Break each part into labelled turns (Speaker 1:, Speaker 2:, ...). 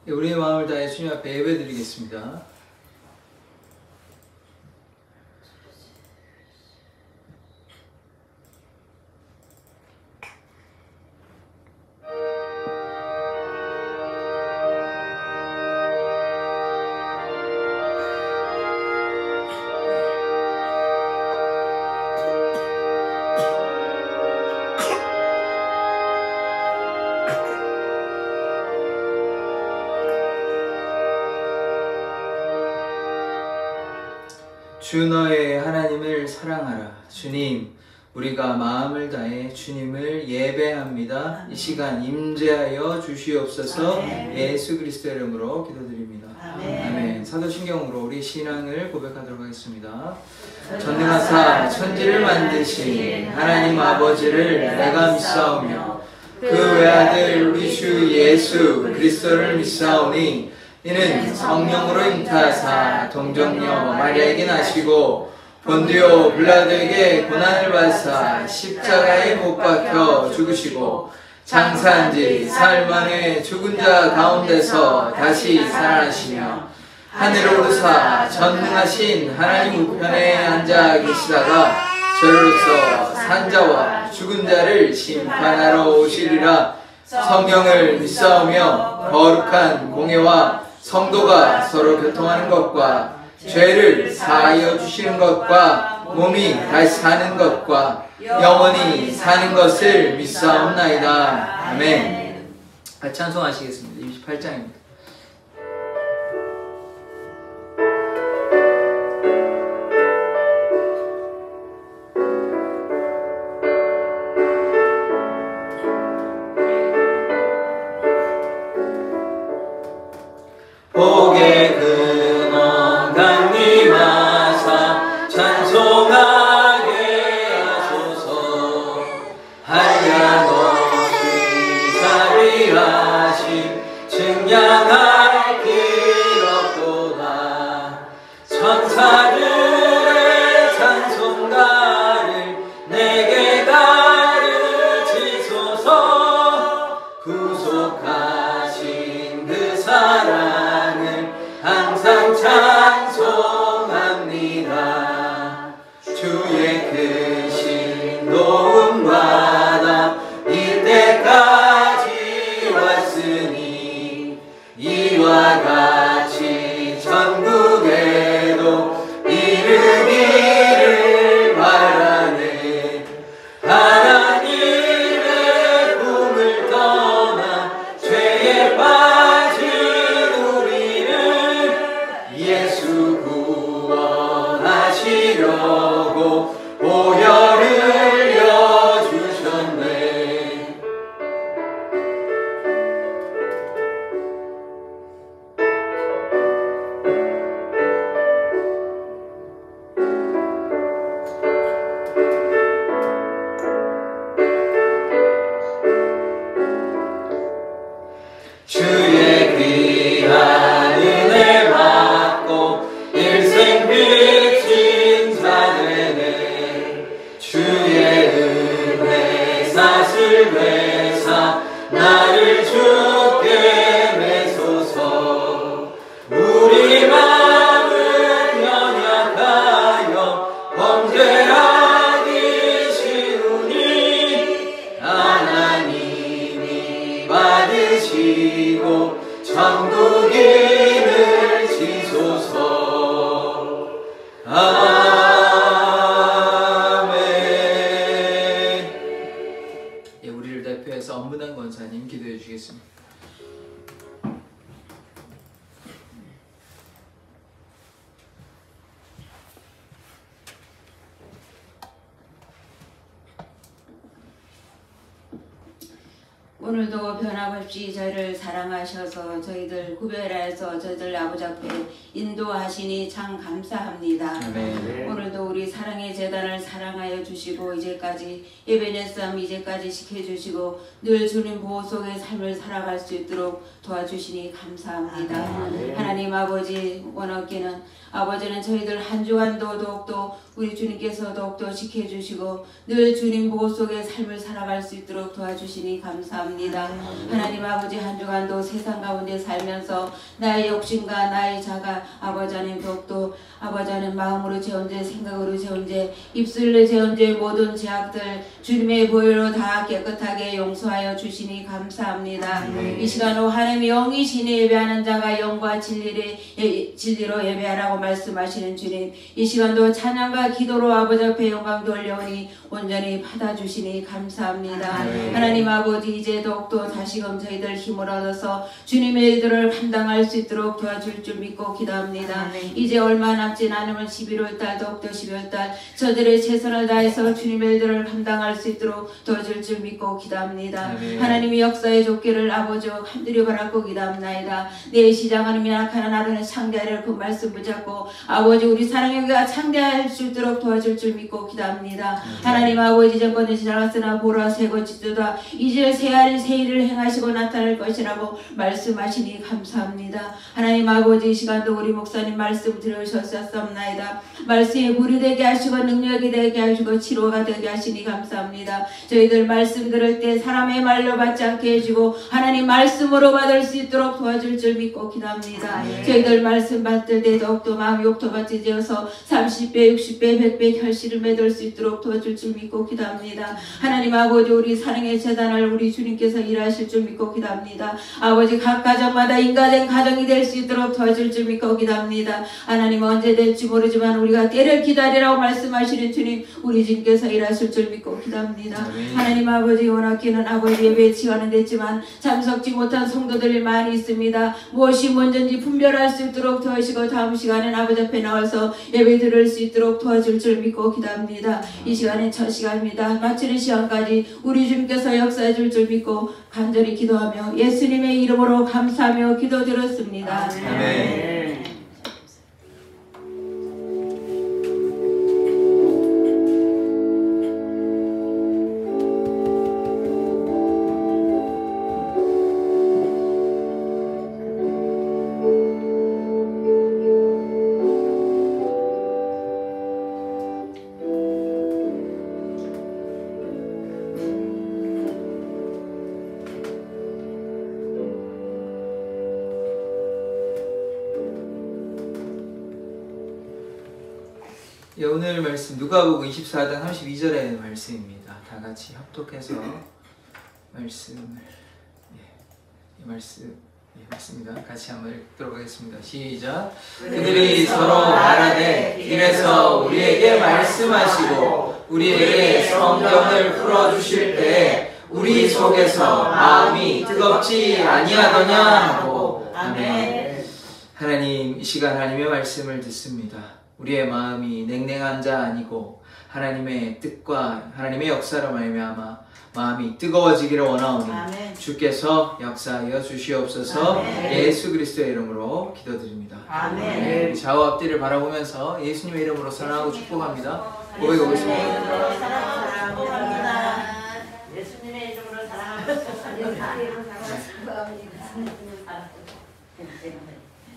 Speaker 1: 우리의 마음을 다해 주님 앞에 예배드리겠습니다. 주 너의 하나님을 사랑하라. 주님, 우리가 마음을 다해 주님을 예배합니다. 이 시간 임재하여 주시옵소서. 예수 그리스도의 이름으로 기도드립니다. 아멘. 사도신경으로 우리 신앙을 고백하도록 하겠습니다. 전능하사 천지를 만드신 하나님 아버지를 내가 믿사오며 그 외아들 우리 주 예수 그리스도를 믿사오니 이는 성령으로 잉타하사 동정녀 마리아에게 나시고 본디오 빌라도에게 고난을 받으사 십자가에 못 박혀 죽으시고 장사한 지 사흘 만에 죽은 자 가운데서 다시 살아나시며 하늘에 오르사 전능하신 하나님 우편에 앉아 계시다가 저로서 산자와 죽은 자를 심판하러 오시리라. 성경을 믿사오며 거룩한 공예와 성도가 서로 교통하는 것과 죄를 사하여 주시는 것과 몸이 다시 사는 것과 영원히 사는 것을 믿사옵나이다. 아멘. 찬송하시겠습니다. 28장입니다.
Speaker 2: 복의 근원 강림하사 찬송하게 하소서. 한량없이 자비하심 증량할 길 없도다. 천사들의 찬송가를 내게 가르치소서. 구속하신 그 사랑 항상 찬송합니다. 주의 크신 도움받아 이때까지 왔으니 이와 같이 전국에도 이르기를 바라네. 하나님의 품을 떠나 죄에 빠진 예수 구원하시려고 보혈을 여주셨네. 주의 귀한 은혜 받고 일생 빚진 자 되네. 주의 은혜 사슬 회사 나를 주께 매소서. 우리 마음은 연약하여 범죄하기 쉬우니 하나님이 받으시고 천국임을 지소서. 아멘.
Speaker 1: 예, 우리를 대표해서 엄문한 권사님 기도해 주시겠습니다.
Speaker 3: 오늘도 변함없이 저희를 사랑하셔서 저희들 구별해서 저희들 아버지 앞에 인도하시니 참 감사합니다.
Speaker 1: 아멘.
Speaker 3: 오늘도 우리 사랑의 재단을 사랑하여 주시고 이제까지 예배의 싸움 이제까지 지켜주시고 늘 주님 보호 속의 삶을 살아갈 수 있도록 도와주시니 감사합니다.
Speaker 1: 아멘.
Speaker 3: 하나님 아버지 원하기는 아버지는 저희들 한 주간도 더욱더 우리 주님께서 더욱더 지켜주시고 늘 주님 보호 속의 삶을 살아갈 수 있도록 도와주시니 감사합니다. 감사합니다. 하나님 아버지 한 주간도 세상 가운데 살면서 나의 욕심과 나의 자가 아버지 하나님 더욱도 아버지 하나님 마음으로 재온 죄 생각으로 재온 죄 입술로 재온 죄 모든 죄악들 주님의 보혈로 다 깨끗하게 용서하여 주시니 감사합니다. 이 시간으로 하나님의 영이신이 예배하는 자가 영과 진리로 예배하라고 말씀하시는 주님, 이 시간도 찬양과 기도로 아버지 앞에 영광 돌려오니 온전히 받아주시니 감사합니다. 하나님 아버지 이제 더욱더 다시금 저희들 힘을 얻어서 주님의 일들을 감당할 수 있도록 도와줄 줄 믿고 기도합니다. 이제 얼마 남지 않으면 11월달 더욱더 12월달 저들의 최선을 다해서 주님의 일들을 감당할 수 있도록 도와줄 줄 믿고 기도합니다. 하나님이 역사의 족기를 아버지와 간절히 바라고 기도합나이다. 내 시작하는 약하는 하루는 창대하리라 그 말씀 붙잡고 아버지 우리 사랑의 교회가 창대할 수 있도록 도와줄 줄 믿고 기도합니다. 하나님 아버지 전번에 지나갔으나 보라 새고 지도다 이제 새하리 새일을 행하시고 나타날 것이라고 말씀하시니 감사합니다. 하나님 아버지 이 시간도 우리 목사님 말씀 들으셨사옵나이다. 말씀이 불이 되게 하시고 능력이 되게 하시고 치료가 되게 하시니 감사합니다. 저희들 말씀 들을 때 사람의 말로 받지 않게 해주고 하나님 말씀으로 받을 수 있도록 도와줄 줄 믿고 기도합니다. 저희들 말씀 받을 때 더욱더 마음이 욕토밭이 되어서 30배 60배 100배 결실을 맺을 수 있도록 도와줄 줄 믿고 기도합니다. 하나님 아버지 우리 사랑의 재단을 우리 주님께서 일하실 줄 믿고 기도합니다. 아버지 각 가정마다 인가된 가정이 될 수 있도록 도와줄 줄 믿고 기도합니다. 하나님 언제 될지 모르지만 우리가 때를 기다리라고 말씀하시는 주님 우리 주님께서 일하실 줄 믿고 기도합니다. 하나님 아버지 원하기는 아버지 예배에 지원은 됐지만 참석지 못한 성도들이 많이 있습니다. 무엇이 먼저인지 분별할 수 있도록 도와주시고 다음 시간엔 아버지 앞에 나와서 예배 드릴 수 있도록 도와줄 줄 믿고 기도합니다. 이 시간은 첫 시간입니다. 마치는 시간까지 우리 주님께서 역사해 줄 줄 믿고 간절히 기도하며 예수님의 이름으로 감사하며 기도드렸습니다.
Speaker 2: 아멘.
Speaker 1: 예, 오늘 말씀 누가복음 24장 32절의 말씀입니다. 다 같이 합독해서 말씀을 이 말씀 맞습니다. 같이 한번 읽도록 하겠습니다. 시작.
Speaker 2: 그들이 서로 말하되 길에서 우리에게 말씀하시고 우리에게 성경을 풀어주실 때 우리 속에서 마음이 뜨겁지 아니하더냐 하고. 아멘.
Speaker 1: 하나님, 이 시간 하나님의 말씀을 듣습니다. 우리의 마음이 냉랭한 자 아니고 하나님의 뜻과 하나님의 역사로 말미암아 마음이 뜨거워지기를 원하오니 아멘. 주께서 역사하여 주시옵소서. 아멘. 예수 그리스도의 이름으로 기도드립니다. 아멘. 좌우 앞뒤를 바라보면서 예수님의 이름으로 사랑하고 축복합니다. 고백하겠습니다.
Speaker 3: 예수님의 이름으로 사랑하고 축복합니다.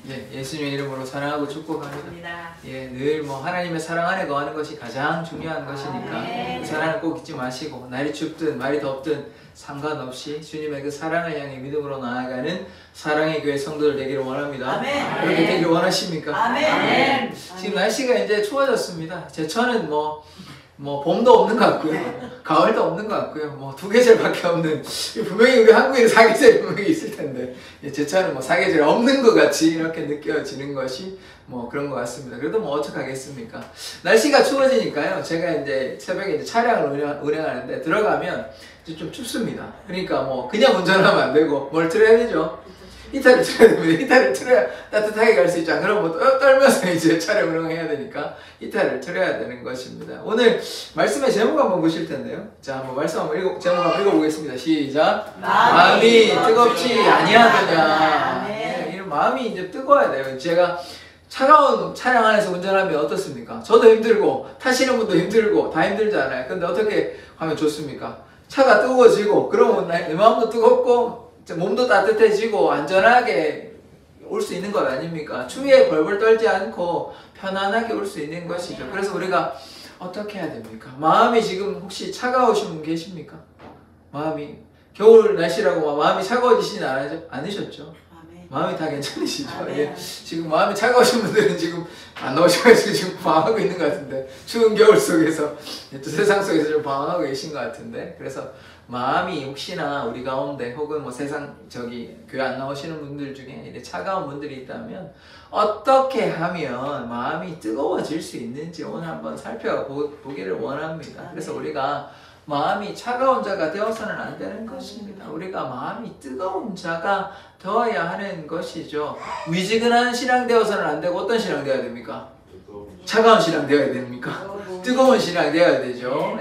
Speaker 1: 예, 예수님의 이름으로 사랑하고 축복합니다. 예, 늘 뭐 하나님의 사랑 안에 거하는 것이 가장 중요한 것이니까 그 사랑을 꼭 잊지 마시고 날이 춥든 말이 덥든 상관없이 주님의 그 사랑을 향해 믿음으로 나아가는 사랑의 교회 성도들 되기를 원합니다. 아멘. 그렇게 되기를 원하십니까? 아멘. 지금 날씨가 이제 추워졌습니다. 제천은 뭐 봄도 없는 것 같고요, 가을도 없는 것 같고요, 뭐 2계절밖에 없는, 분명히 우리 한국에는 4계절이 분명히 있을 텐데 제천은 뭐 4계절이 없는 것 같이 이렇게 느껴지는 것이 뭐 그런 것 같습니다. 그래도 뭐 어떡하겠습니까? 날씨가 추워지니까요, 제가 이제 새벽에 이제 차량을 운행하는데 들어가면 이제 좀 춥습니다. 그러니까 뭐 그냥 운전하면 안 되고 뭘 틀어야 되죠? 히터를 틀어야 됩니다. 히터를 틀어야 따뜻하게 갈 수 있죠. 그럼 뭐 떨면서 이제 차량을 운행해야 되니까 히터를 틀어야 되는 것입니다. 오늘 말씀의 제목 한번 보실 텐데요. 자, 한번 말씀 한번 제목 한번 읽어보겠습니다. 시작. 마음이 뜨겁지 아니하더냐. 네, 이런 마음이 이제 뜨거워야 돼요. 제가 차가운 차량 안에서 운전하면 어떻습니까? 저도 힘들고 타시는 분도 힘들고 다 힘들잖아요. 근데 어떻게 하면 좋습니까? 차가 뜨거워지고 그러면 내 마음도 뜨겁고 몸도 따뜻해지고 안전하게 올 수 있는 것 아닙니까? 추위에 벌벌 떨지 않고 편안하게 올 수 있는 것이죠. 그래서 우리가 어떻게 해야 됩니까? 마음이 지금 혹시 차가우신 분 계십니까? 마음이 겨울 날씨라고 막 마음이 차가워지시진 않으셨죠?
Speaker 3: 아멘.
Speaker 1: 마음이 다 괜찮으시죠?
Speaker 3: 아멘.
Speaker 1: 예. 지금 마음이 차가우신 분들은 지금 안 나오셔가지고 지금 방황하고 있는 것 같은데, 추운 겨울 속에서 또 세상 속에서 좀 방황하고 계신 것 같은데, 그래서 마음이 혹시나 우리 가운데 혹은 뭐 세상 교회 안 나오시는 분들 중에 이렇게 차가운 분들이 있다면 어떻게 하면 마음이 뜨거워질 수 있는지 오늘 한번 살펴보기를 원합니다. 그래서 우리가 마음이 차가운 자가 되어서는 안 되는 것입니다. 우리가 마음이 뜨거운 자가 되어야 하는 것이죠. 미지근한 신앙 되어서는 안 되고 어떤 신앙 되어야 됩니까? 차가운 신앙 되어야 됩니까? 뜨거운 신앙 되어야 되죠.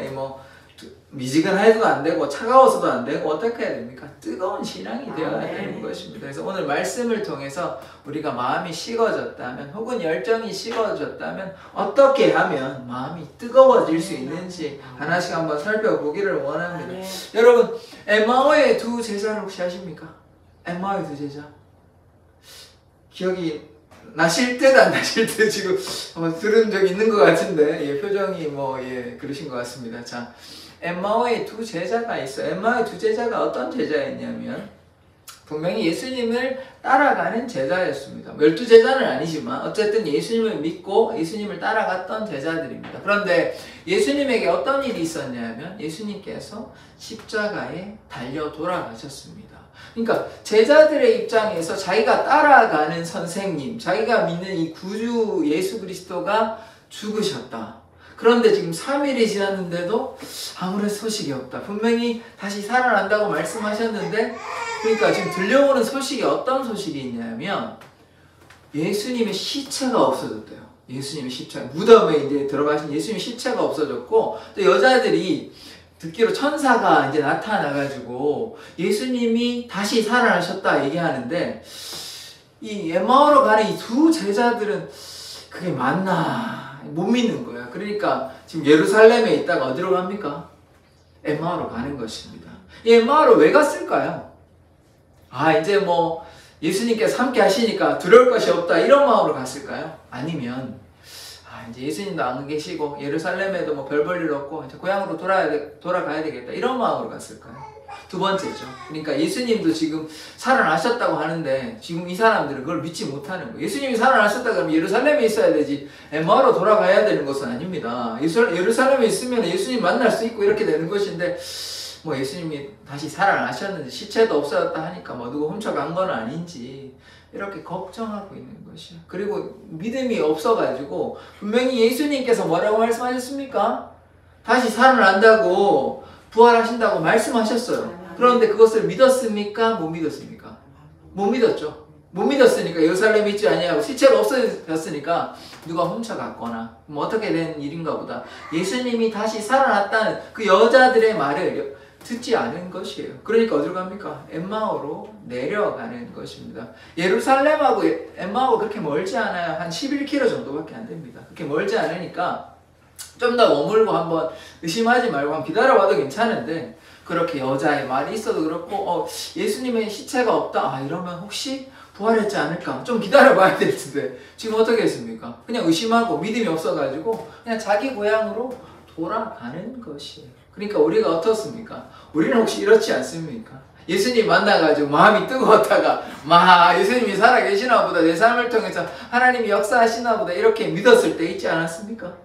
Speaker 1: 미지근해도 안 되고 차가워서도 안 되고 어떻게 해야 됩니까? 뜨거운 신앙이 되어야 되는 것입니다. 그래서 오늘 말씀을 통해서 우리가 마음이 식어졌다면 혹은 열정이 식어졌다면 어떻게 하면 마음이 뜨거워질 수 있는지 하나씩 한번 살펴보기를 원합니다. 여러분, 엠마오의 두 제자를 혹시 아십니까? 엠마오의 두 제자. 기억이 나실 듯 안 나실 듯 지금 한번 들은 적이 있는 것 같은데, 표정이 그러신 것 같습니다. 자, 엠마오의 두 제자가 있어요. 엠마오의 두 제자가 어떤 제자였냐면 분명히 예수님을 따라가는 제자였습니다. 12제자는 아니지만 어쨌든 예수님을 믿고 예수님을 따라갔던 제자들입니다. 그런데 예수님에게 어떤 일이 있었냐면 예수님께서 십자가에 달려 돌아가셨습니다. 그러니까 제자들의 입장에서 자기가 따라가는 선생님, 자기가 믿는 이 구주 예수 그리스도가 죽으셨다. 그런데 지금 3일이 지났는데도 아무런 소식이 없다. 분명히 다시 살아난다고 말씀하셨는데, 그러니까 지금 들려오는 소식이 어떤 소식이 있냐면 예수님의 시체가 없어졌대요. 예수님의 시체, 무덤에 이제 들어가신 예수님의 시체가 없어졌고, 또 여자들이 듣기로 천사가 이제 나타나가지고 예수님이 다시 살아나셨다 얘기하는데, 이 엠마오로 가는 이 두 제자들은 그게 맞나 못 믿는 거예요. 그러니까 지금 예루살렘에 있다가 어디로 갑니까? 엠마오로 가는 것입니다. 이 엠마오로 왜 갔을까요? 이제 뭐 예수님께서 함께 하시니까 두려울 것이 없다 이런 마음으로 갔을까요? 아니면 이제 예수님도 안 계시고 예루살렘에도 뭐 별 볼 일 없고 이제 고향으로 돌아가야 되겠다 이런 마음으로 갔을까요? 두 번째죠. 그러니까 예수님도 지금 살아나셨다고 하는데 지금 이 사람들은 그걸 믿지 못하는 거예요. 예수님이 살아나셨다 그러면 예루살렘에 있어야 되지 엠마오로 돌아가야 되는 것은 아닙니다. 예루살렘에 있으면 예수님 만날 수 있고 이렇게 되는 것인데, 뭐 예수님이 다시 살아나셨는지 시체도 없어졌다 하니까 뭐 누구 훔쳐간 건 아닌지 이렇게 걱정하고 있는 것이요. 그리고 믿음이 없어가지고 분명히 예수님께서 뭐라고 말씀하셨습니까? 다시 살아난다고 부활하신다고 말씀하셨어요. 그런데 그것을 믿었습니까? 못 믿었습니까? 못 믿었죠. 못 믿었으니까 예루살렘에 있지 아니하고 시체가 없어졌으니까 누가 훔쳐갔거나 뭐 어떻게 된 일인가 보다. 예수님이 다시 살아났다는 그 여자들의 말을 듣지 않은 것이에요. 그러니까 어디로 갑니까? 엠마오로 내려가는 것입니다. 예루살렘하고 엠마오가 그렇게 멀지 않아요. 한 11km 정도밖에 안 됩니다. 그렇게 멀지 않으니까 좀 더 머물고 한번 의심하지 말고 한번 기다려봐도 괜찮은데, 그렇게 여자의 말이 있어도 그렇고 예수님의 시체가 없다 이러면 혹시 부활했지 않을까 좀 기다려봐야 될 텐데 지금 어떻게 했습니까? 그냥 의심하고 믿음이 없어가지고 그냥 자기 고향으로 돌아가는 것이에요. 그러니까 우리가 어떻습니까? 우리는 혹시 이렇지 않습니까? 예수님 만나가지고 마음이 뜨거웠다가 예수님이 살아계시나 보다, 내 삶을 통해서 하나님이 역사하시나 보다 이렇게 믿었을 때 있지 않았습니까?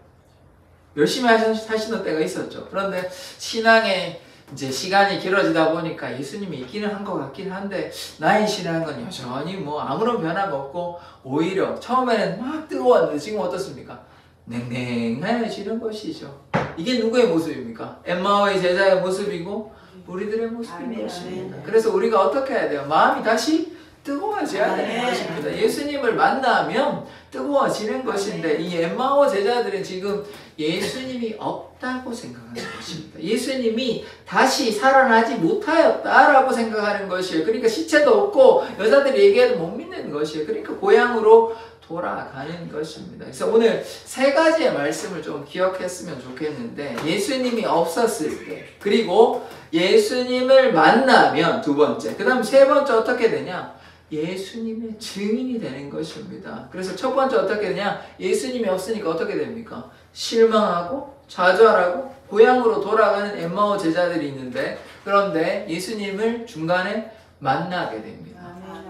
Speaker 1: 열심히 하시는 때가 있었죠. 그런데 신앙의 이제 시간이 길어지다 보니까 예수님이 있기는 한 것 같긴 한데 나의 신앙은 여전히 뭐 아무런 변화가 없고 오히려 처음에는 막 뜨거웠는데 지금 어떻습니까? 냉랭해지는 것이죠. 이게 누구의 모습입니까? 엠마오의 제자의 모습이고 우리들의 모습인 것입니다. 그래서 우리가 어떻게 해야 돼요? 마음이 다시 뜨거워져야 되는 것입니다. 예수님을 만나면 뜨거워지는 것인데 이 엠마오 제자들은 지금 예수님이 없다고 생각하는 것입니다. 예수님이 다시 살아나지 못하였다라고 생각하는 것이에요. 그러니까 시체도 없고 여자들이 얘기해도 못 믿는 것이에요. 그러니까 고향으로 돌아가는 것입니다. 그래서 오늘 세 가지의 말씀을 좀 기억했으면 좋겠는데, 예수님이 없었을 때, 그리고 예수님을 만나면 두 번째, 그 다음 세 번째 어떻게 되냐? 예수님의 증인이 되는 것입니다. 그래서 첫 번째 어떻게 되냐? 예수님이 없으니까 어떻게 됩니까? 실망하고 좌절하고 고향으로 돌아가는 엠마오 제자들이 있는데, 그 그런데 예수님을 중간에 만나게 됩니다.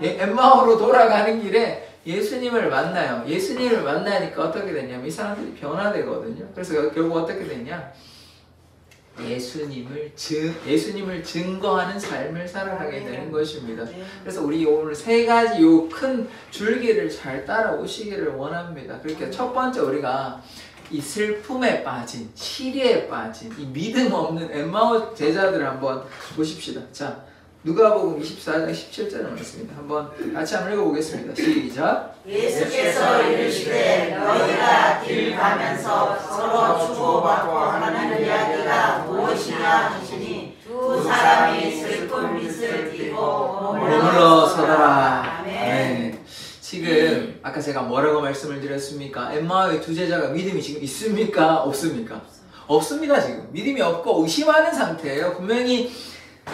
Speaker 1: 엠마오로 돌아가는 길에 예수님을 만나요. 예수님을 만나니까 어떻게 되냐면 이 사람들이 변화되거든요. 그래서 결국 어떻게 되냐? 예수님을 증거하는 삶을 살아가게 되는 것입니다. 그래서 우리 오늘 세 가지 요 큰 줄기를 잘 따라오시기를 원합니다. 그러니까 첫 번째 우리가 이 슬픔에 빠진, 시리에 빠진 이 믿음 없는 엠마오 제자들을 한번 보십시다. 자, 누가복음 24장 17절을 말씀입니다. 한번 같이 한번 읽어보겠습니다. 시작.
Speaker 2: 예수께서 이르시되 너희가 길 가면서 서로 주고받고 하는 이야기가 무엇이냐 하시니 두 사람이 슬픈 빛을 띠고
Speaker 1: 머물러 서더라.
Speaker 2: 아멘.
Speaker 1: 지금 아까 제가 뭐라고 말씀을 드렸습니까? 엠마오의 두 제자가 믿음이 지금 있습니까? 없습니까? 없습니다. 지금 믿음이 없고 의심하는 상태예요. 분명히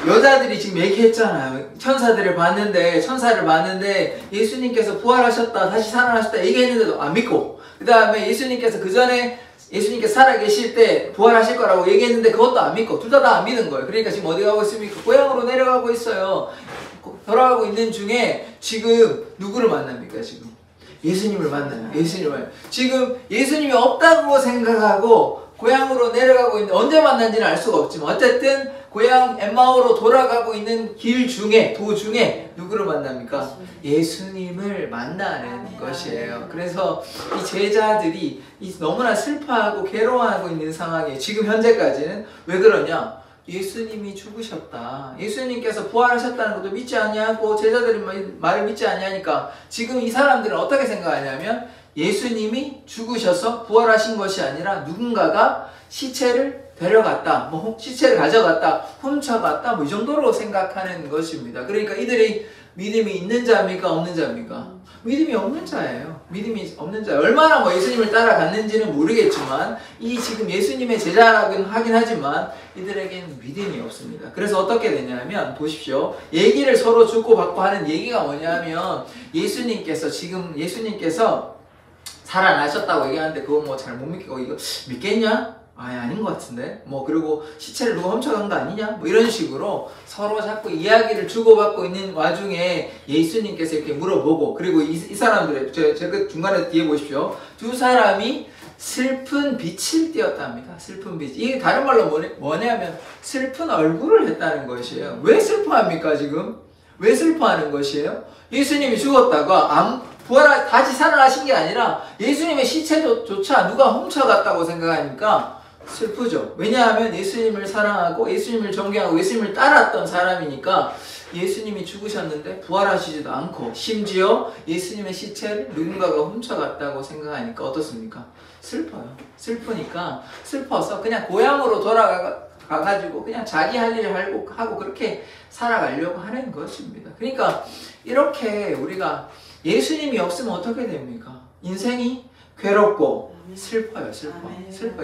Speaker 1: 여자들이 지금 얘기했잖아요. 천사를 봤는데 예수님께서 부활하셨다, 다시 살아나셨다 얘기했는데도 안 믿고, 그 다음에 예수님께서 그 전에 예수님께서 살아계실 때 부활하실 거라고 얘기했는데 그것도 안 믿고, 둘 다 안 믿은 거예요. 그러니까 지금 어디 가고 있습니까? 고향으로 내려가고 있어요. 돌아가고 있는 중에 지금 누구를 만납니까? 지금 예수님을 만나요. 지금 예수님이 없다고 생각하고 고향으로 내려가고 있는데 언제 만난지는 알 수가 없지만 어쨌든 고향 엠마오로 돌아가고 있는 도중에 누구를 만납니까? 예수님을 만나는 것이에요. 그래서 이 제자들이 너무나 슬퍼하고 괴로워하고 있는 상황이에요. 지금 현재까지는. 왜 그러냐? 예수님이 죽으셨다. 예수님께서 부활하셨다는 것도 믿지 아니하고 제자들이 말을 믿지 아니하니까 지금 이 사람들은 어떻게 생각하냐면 예수님이 죽으셔서 부활하신 것이 아니라 누군가가 시체를 데려갔다, 시체를 가져갔다, 훔쳐갔다, 이 정도로 생각하는 것입니다. 그러니까 이들이 믿음이 있는 자입니까? 없는 자입니까? 믿음이 없는 자예요. 믿음이 없는 자. 얼마나 예수님을 따라갔는지는 모르겠지만, 이 지금 예수님의 제자라고는 하긴 하지만, 이들에게는 믿음이 없습니다. 그래서 어떻게 되냐면, 보십시오. 얘기를 서로 주고받고 하는 얘기가 뭐냐면, 예수님께서 살아나셨다고 얘기하는데, 그거 잘 못 믿겠고, 이거 믿겠냐? 아닌 것 같은데? 그리고 시체를 누가 훔쳐간 거 아니냐? 이런 식으로 서로 자꾸 이야기를 주고받고 있는 와중에 예수님께서 이렇게 물어보고, 그리고 이 사람들의, 제가 중간에 뒤에 보십시오. 두 사람이 슬픈 빛을 띄었답니다. 슬픈 빛. 이게 다른 말로 뭐냐면, 슬픈 얼굴을 했다는 것이에요. 왜 슬퍼합니까, 지금? 왜 슬퍼하는 것이에요? 예수님이 죽었다가, 다시 살아나신 게 아니라 예수님의 시체조차 누가 훔쳐갔다고 생각하니까 슬프죠. 왜냐하면 예수님을 사랑하고 예수님을 존경하고 예수님을 따랐던 사람이니까 예수님이 죽으셨는데 부활하시지도 않고 심지어 예수님의 시체를 누군가가 훔쳐갔다고 생각하니까 어떻습니까? 슬퍼요. 슬퍼서 그냥 고향으로 돌아가가지고 그냥 자기 할 일을 하고 그렇게 살아가려고 하는 것입니다. 그러니까 이렇게 우리가 예수님이 없으면 어떻게 됩니까? 인생이 괴롭고 슬퍼요.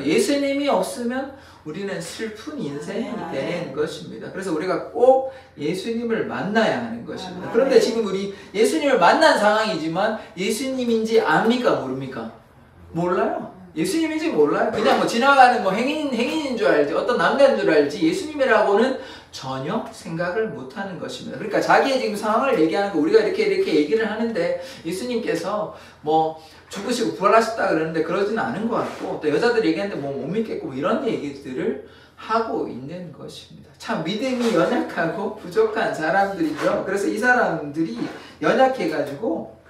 Speaker 1: 예수님이 없으면 우리는 슬픈 인생이 되는 것입니다. 그래서 우리가 꼭 예수님을 만나야 하는 것입니다. 그런데 지금 우리 예수님을 만난 상황이지만 예수님인지 압니까? 모릅니까? 몰라요. 예수님인지 몰라요. 그냥 지나가는 행인인 줄 알지, 어떤 남자인 줄 알지, 예수님이라고는 전혀 생각을 못하는 것입니다. 그러니까 자기의 지금 상황을 얘기하는 거, 우리가 이렇게 얘기를 하는데 예수님께서 죽으시고 부활하셨다 그러는데 그러지는 않은 것 같고, 또 여자들이 얘기하는데 못 믿겠고 이런 얘기들을 하고 있는 것입니다. 참 믿음이 연약하고 부족한 사람들이죠. 그래서 이 사람들이 연약해가지고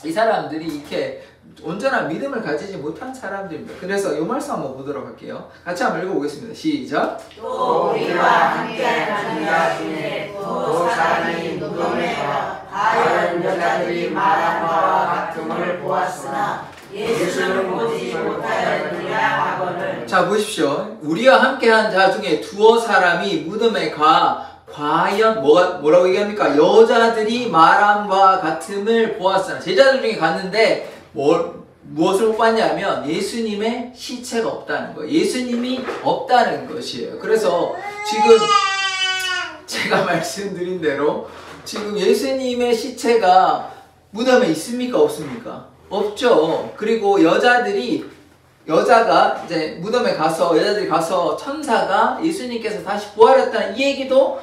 Speaker 1: 이 사람들이 이렇게 온전한 믿음을 가지지 못한 사람들입니다. 그래서 이 말씀 한번 보도록 할게요. 같이 한번 읽어보겠습니다. 시작.
Speaker 2: 또 우리와 함께하는 자 중에 두 사람이 누구네요? 다른 여자들이 말한 바와 같음을 보았으나 예수를 보지 못하였느냐 하거늘.
Speaker 1: 자, 보십시오. 우리와 함께한 자 중에 두어 사람이 무덤에 과연 뭐라고 얘기합니까? 여자들이 말한 바와 같음을 보았으나, 제자들 중에 갔는데 무엇을 못 봤냐면 예수님의 시체가 없다는 거예요. 예수님이 없다는 것이에요. 그래서 지금 제가 말씀드린 대로 지금 예수님의 시체가 무덤에 있습니까? 없습니까? 없죠. 그리고 여자들이 여자가 이제 무덤에 가서 여자들이 가서 천사가 예수님께서 다시 부활했다는 이 얘기도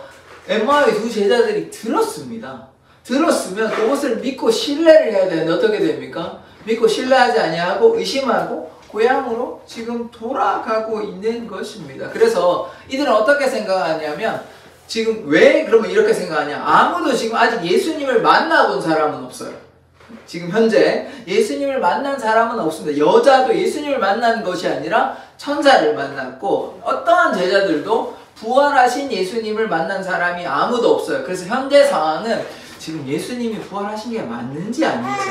Speaker 1: 엠마오의 두 제자들이 들었습니다. 들었으면 그것을 믿고 신뢰를 해야 되는데 어떻게 됩니까? 믿고 신뢰하지 아니하고 의심하고 고향으로 지금 돌아가고 있는 것입니다. 그래서 이들은 어떻게 생각하냐면 지금 왜 그러면 이렇게 생각하냐? 아무도 지금 아직 예수님을 만나본 사람은 없어요. 지금 현재 예수님을 만난 사람은 없습니다. 여자도 예수님을 만난 것이 아니라 천사를 만났고 어떠한 제자들도 부활하신 예수님을 만난 사람이 아무도 없어요. 그래서 현재 상황은 지금 예수님이 부활하신 게 맞는지 아닌지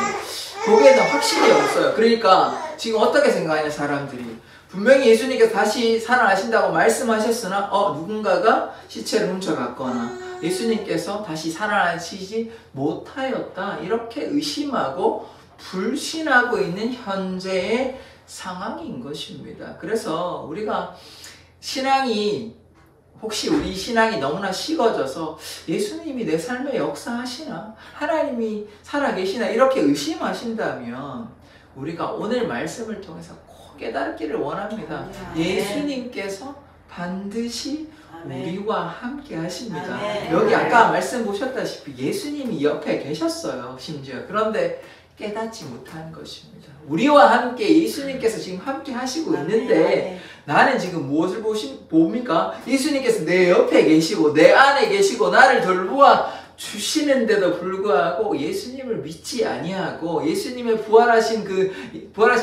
Speaker 1: 거기에 대한 확신이 없어요. 그러니까 지금 어떻게 생각하냐 사람들이. 분명히 예수님께서 다시 살아나신다고 말씀하셨으나 누군가가 시체를 훔쳐갔거나 예수님께서 다시 살아나시지 못하였다 이렇게 의심하고 불신하고 있는 현재의 상황인 것입니다. 그래서 우리가 신앙이 혹시 우리 신앙이 너무나 식어져서 예수님이 내 삶에 역사하시나 하나님이 살아계시나 이렇게 의심하신다면 우리가 오늘 말씀을 통해서 꼭 깨닫기를 원합니다. 예수님께서 반드시 우리와 함께 하십니다. 여기 아까 말씀 보셨다시피 예수님이 옆에 계셨어요. 심지어. 그런데 깨닫지 못한 것입니다. 우리와 함께 예수님께서 지금 함께 하시고 있는데 나는 지금 무엇을 봅니까? 예수님께서 내 옆에 계시고 내 안에 계시고 나를 돌보아 주시는데도 불구하고 예수님을 믿지 아니하고 예수님의 부활하신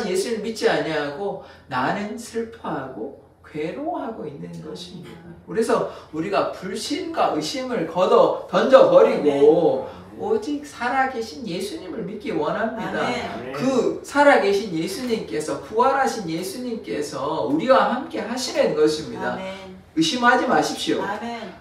Speaker 1: 예수님을 믿지 아니하고 나는 슬퍼하고 괴로워하고 있는 것입니다. 그래서 우리가 불신과 의심을 던져버리고 오직 살아계신 예수님을 믿기 원합니다. 그 살아계신 예수님께서 부활하신 예수님께서 우리와 함께 하시는 것입니다. 의심하지 마십시오.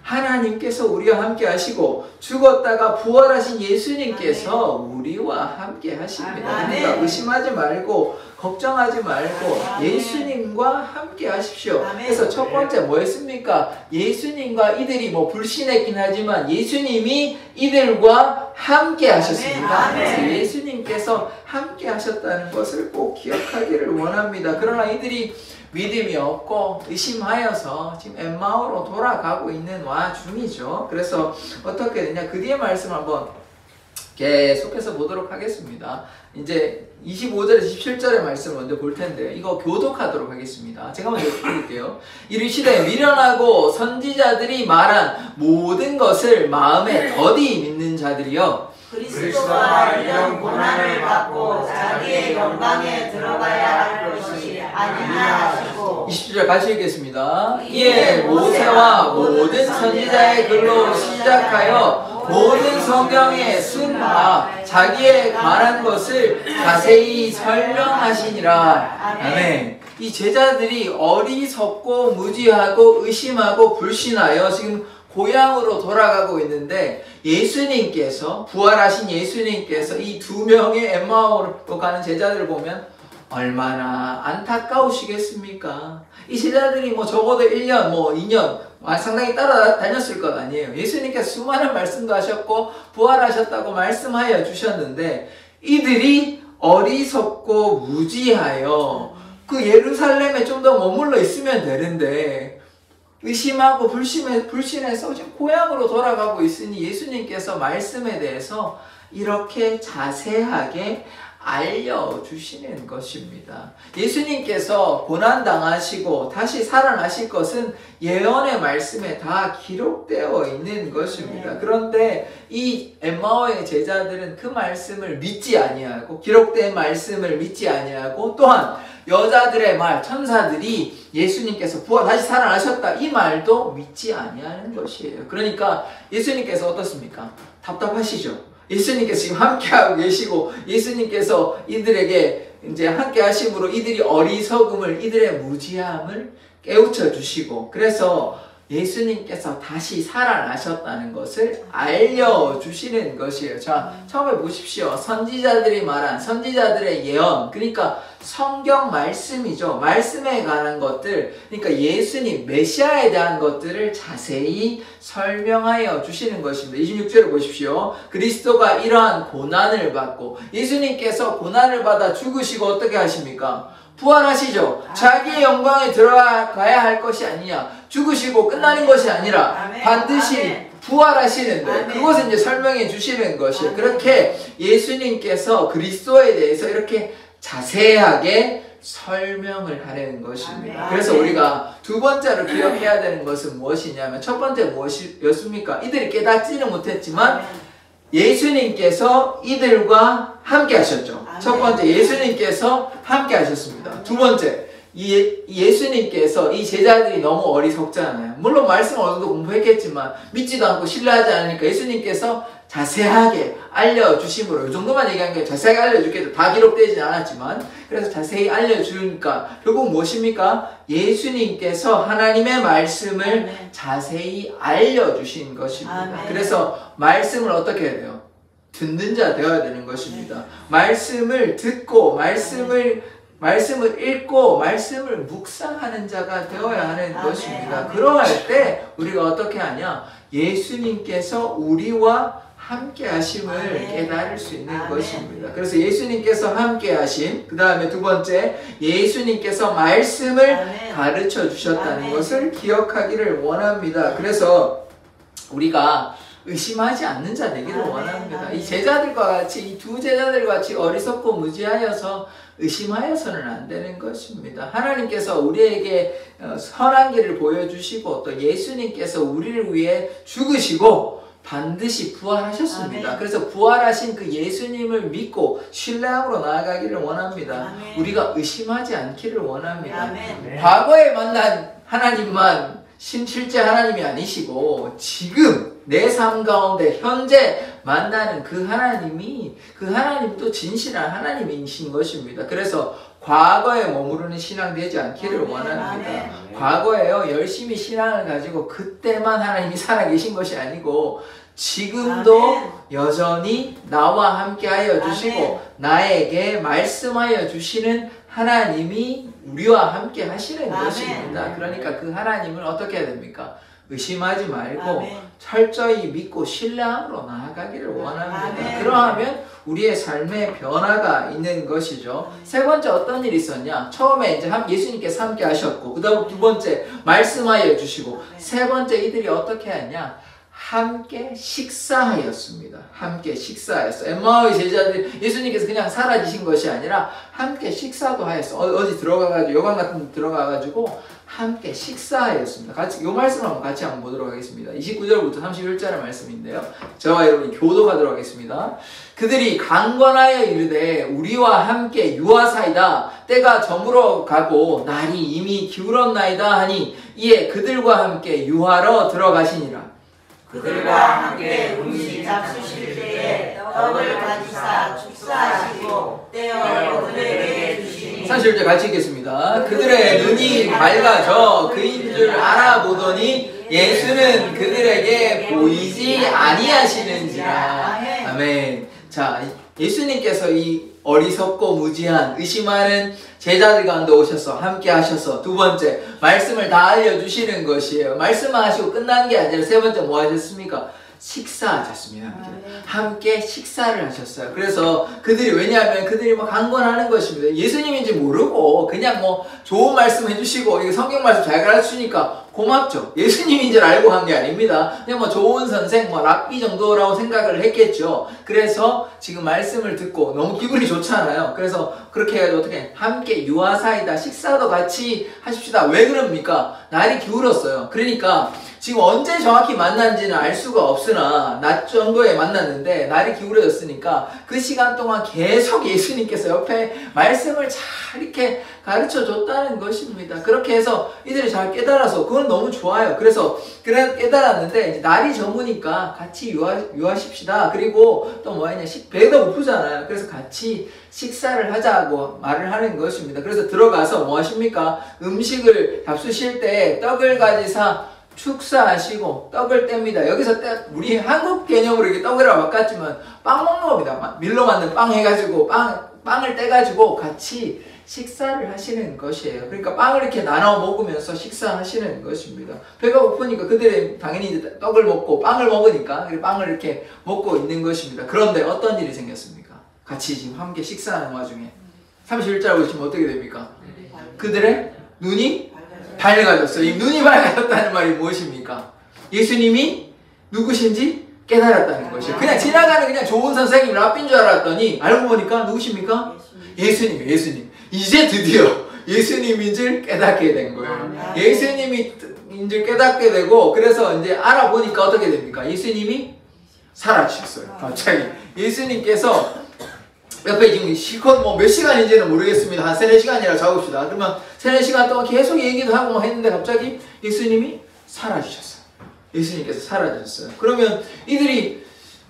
Speaker 1: 하나님께서 우리와 함께 하시고 죽었다가 부활하신 예수님께서 우리와 함께 하십니다. 그러니까 의심하지 말고 걱정하지 말고 예수님과 함께 하십시오. 그래서 첫 번째 뭐였습니까? 예수님과 이들이 불신했긴 하지만 예수님이 이들과 함께 하셨습니다. 그래서 예수님께서 함께 하셨다는 것을 꼭 기억하기를 원합니다. 그러나 이들이 믿음이 없고 의심하여서 지금 엠마오로 돌아가고 있는 와중이죠. 그래서 어떻게 되냐? 그 뒤에 말씀 한번 계속해서 보도록 하겠습니다. 이제 25절에서 17절의 말씀 먼저 볼 텐데 이거 교독하도록 하겠습니다. 제가 먼저 읽을게요. 이르시되 미련하고 선지자들이 말한 모든 것을 마음에 더디 믿는 자들이여
Speaker 2: 그리스도가 이런 고난을 받고 자기의 영광에 들어가야 할 것이 아니냐 하시고
Speaker 1: 20절 같이 읽겠습니다. 이에 모세와 모든 선지자의 글로 시작하여 모든 성경에 쓴 바 자기에 관한 것을 자세히 설명하시니라. 아멘. 이 제자들이 어리석고 무지하고 의심하고 불신하여 지금 고향으로 돌아가고 있는데 예수님께서 부활하신 예수님께서 이 두 명의 엠마오로 가는 제자들을 보면 얼마나 안타까우시겠습니까? 이 제자들이 적어도 1년, 2년 상당히 따라다녔을 것 아니에요. 예수님께서 수많은 말씀도 하셨고 부활하셨다고 말씀하여 주셨는데 이들이 어리석고 무지하여 그 예루살렘에 좀 더 머물러 있으면 되는데 의심하고 불신해서 지금 고향으로 돌아가고 있으니 예수님께서 말씀에 대해서 이렇게 자세하게 알려주시는 것입니다. 예수님께서 고난당하시고 다시 살아나실 것은 예언의 말씀에 다 기록되어 있는 것입니다. 그런데 이 엠마오의 제자들은 그 말씀을 믿지 아니하고 기록된 말씀을 믿지 아니하고 또한 여자들의 말, 천사들이 예수님께서 다시 살아나셨다 이 말도 믿지 아니하는 것이에요. 그러니까 예수님께서 어떻습니까? 답답하시죠? 예수님께서 지금 함께하고 계시고 예수님께서 이들에게 이제 함께 하심으로 이들이 어리석음을 이들의 무지함을 깨우쳐 주시고 그래서 예수님께서 다시 살아나셨다는 것을 알려주시는 것이에요. 자, 처음에 보십시오. 선지자들이 말한 선지자들의 예언, 그러니까 성경 말씀이죠. 말씀에 관한 것들, 그러니까 예수님, 메시아에 대한 것들을 자세히 설명하여 주시는 것입니다. 26절을 보십시오. 그리스도가 이러한 고난을 받고 예수님께서 고난을 받아 죽으시고 어떻게 하십니까? 부활하시죠. 자기의 영광에 들어가야 할 것이 아니냐. 죽으시고 끝나는 것이 아니라 반드시 부활하시는데 그것을 이제 설명해 주시는 것이에요. 그렇게 예수님께서 그리스도에 대해서 이렇게 자세하게 설명을 하는 것입니다. 그래서 우리가 두 번째로 기억해야 되는 것은 무엇이냐면, 첫 번째 무엇이었습니까? 이들이 깨닫지는 못했지만 예수님께서 이들과 함께 하셨죠. 첫 번째, 예수님께서 함께 하셨습니다. 두 번째, 예수님께서 이 제자들이 너무 어리석잖아요. 물론 말씀을 어느 정도 공부했겠지만 믿지도 않고 신뢰하지 않으니까 예수님께서 자세하게 알려주심으로, 이 정도만 얘기한 게 자세하게 알려주겠다. 다 기록되지는 않았지만, 그래서 자세히 알려주니까 결국 무엇입니까? 예수님께서 하나님의 말씀을 자세히 알려주신 것입니다. 그래서 말씀을 어떻게 해야 돼요? 듣는 자 되어야 되는 것입니다. 말씀을 듣고 말씀을 읽고 말씀을 묵상하는 자가 되어야 하는 것입니다. 그러할 때 우리가 어떻게 하냐? 예수님께서 우리와 함께 하심을 깨달을 수 있는 것입니다. 그래서 예수님께서 함께 하심, 그 다음에 두 번째, 예수님께서 말씀을 가르쳐 주셨다는 것을 기억하기를 원합니다. 그래서 우리가 의심하지 않는 자 되기를 원합니다. 이 제자들과 같이, 이 두 제자들과 같이 어리석고 무지하여서 의심하여서는 안 되는 것입니다. 하나님께서 우리에게 선한 길을 보여주시고 또 예수님께서 우리를 위해 죽으시고 반드시 부활하셨습니다. 그래서 부활하신 그 예수님을 믿고 신뢰함으로 나아가기를 원합니다. 우리가 의심하지 않기를 원합니다. 과거에 만난 하나님만 실제 하나님이 아니시고 지금 내 삶 가운데 현재 만나는 그 하나님도 진실한 하나님이신 것입니다. 그래서 과거에 머무르는 신앙 되지 않기를 원합니다. 과거에요, 열심히 신앙을 가지고 그때만 하나님이 살아계신 것이 아니고 지금도 여전히 나와 함께하여 주시고 나에게 말씀하여 주시는 하나님이 우리와 함께 하시는 것입니다. 그러니까 그 하나님을 어떻게 해야 됩니까? 의심하지 말고 철저히 믿고 신뢰함으로 나아가기를 원합니다. 그러하면 우리의 삶에 변화가 있는 것이죠. 세 번째 어떤 일이 있었냐? 처음에 이제 예수님께서 함께 하셨고, 그 다음 두 번째 말씀하여 주시고, 세 번째 이들이 어떻게 하냐? 함께 식사하였습니다. 함께 식사하였어. 엠마오의 제자들이 예수님께서 그냥 사라지신 것이 아니라 함께 식사도 하였어. 어디 들어가가지고 여관 같은 데 들어가가지고 함께 식사하였습니다. 같이 이 말씀 한번 같이 한번 보도록 하겠습니다. 29절부터 31절의 말씀인데요. 저와 여러분이 교도하도록 하겠습니다. 그들이 강권하여 이르되 우리와 함께 유하사이다. 때가 저물어 가고 날이 이미 기울었나이다 하니 이에 그들과 함께 유하러 들어가시니라.
Speaker 2: 그들과 함께 음식 잡수실 때에 떡을 가지사 축사하시고 떼어 그들에게 주시니.
Speaker 1: 31절 같이 읽겠습니다. 그들의 눈이 밝아져 그인 줄 알아보더니 예수는 그들에게 보이지 아니하시는지라. 아멘. 자, 예수님께서 이 어리석고 무지한 의심하는 제자들 가운데 오셔서 함께 하셔서 두 번째 말씀을 다 알려주시는 것이에요. 말씀하시고 끝난 게 아니라 세 번째 뭐 하셨습니까? 식사하셨습니다. 함께 식사를 하셨어요. 그래서 왜냐하면 그들이 뭐 강권하는 것입니다. 예수님인지 모르고 그냥 뭐 좋은 말씀 해주시고 이게 성경 말씀 잘 가르치니까 고맙죠. 예수님인 줄 알고 한 게 아닙니다. 그냥 뭐 좋은 선생, 뭐 랍비 정도라고 생각을 했겠죠. 그래서 지금 말씀을 듣고 너무 기분이 좋잖아요. 그래서 그렇게 해가지고 어떻게 함께 유하사이다. 식사도 같이 하십시다. 왜 그럽니까? 날이 기울었어요. 그러니까 지금 언제 정확히 만난지는 알 수가 없으나 낮 정도에 만났는데 날이 기울어졌으니까 그 시간 동안 계속 예수님께서 옆에 말씀을 잘 이렇게 가르쳐 줬다는 것입니다. 그렇게 해서 이들이 잘 깨달아서 그건 너무 좋아요. 그래서 깨달았는데 이제 날이 저무니까 같이 유하십시다. 그리고 또 뭐냐, 배가 고프잖아요. 그래서 같이 식사를 하자고 말을 하는 것입니다. 그래서 들어가서 뭐 하십니까? 음식을 잡수실 때 떡을 가지사 축사하시고 떡을 뗍니다. 여기서 우리 한국 개념으로 이게 떡이라고 바꿨지만 빵 먹는 겁니다. 밀로 만든 빵 해가지고 빵을 떼가지고 같이 식사를 하시는 것이에요. 그러니까 빵을 이렇게 나눠 먹으면서 식사하시는 것입니다. 배가 고프니까 그들이 당연히 이제 떡을 먹고 빵을 먹으니까 빵을 이렇게 먹고 있는 것입니다. 그런데 어떤 일이 생겼습니까? 같이 지금 함께 식사하는 와중에 31절 보시면 어떻게 됩니까? 그들의 눈이 밝아졌어요. 이 눈이 밝아졌다는 말이 무엇입니까? 예수님이 누구신지 깨달았다는 것이에요. 그냥 지나가는 그냥 좋은 선생님 랍비인 줄 알았더니 알고 보니까 누구십니까? 예수님. 이제 드디어 예수님인 줄 깨닫게 된 거예요. 예수님인 줄 깨닫게 되고, 그래서 이제 알아보니까 어떻게 됩니까? 예수님이 살아주셨어요. 갑자기 예수님께서 옆에 지금 실컷 뭐 몇 시간인지는 모르겠습니다. 한 3-4시간이라 잡읍시다. 그러면 3-4시간 동안 계속 얘기도 하고 막 했는데 갑자기 예수님이 사라지셨어요. 예수님께서 사라지셨어요. 그러면 이들이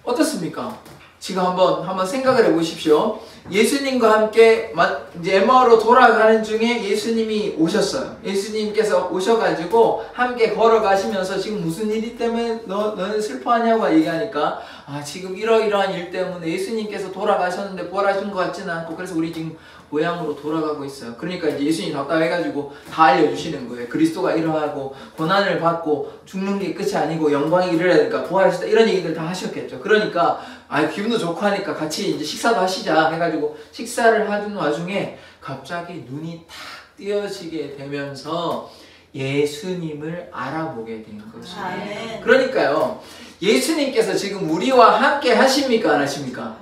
Speaker 1: 어떻습니까? 지금 한번 생각을 해보십시오. 예수님과 함께 이제 에마오로 돌아가는 중에 예수님이 오셨어요. 예수님께서 오셔가지고 함께 걸어가시면서 지금 무슨 일이 때문에 너는 슬퍼하냐고 얘기하니까, 지금 이러이러한 일 때문에 예수님께서 돌아가셨는데 부활하신 것 같지는 않고, 그래서 우리 지금 고향으로 돌아가고 있어요. 그러니까 이제 예수님이 답답해가지고 다 알려주시는 거예요. 그리스도가 이러하고 고난을 받고 죽는 게 끝이 아니고 영광이 이르러야 되니까 부활하시다, 이런 얘기들 다 하셨겠죠. 그러니까 기분도 좋고 하니까 같이 이제 식사도 하시자 해가지고 식사를 하는 와중에 갑자기 눈이 탁 띄어지게 되면서 예수님을 알아보게 된 것이에요. 그러니까요, 예수님께서 지금 우리와 함께 하십니까? 안 하십니까?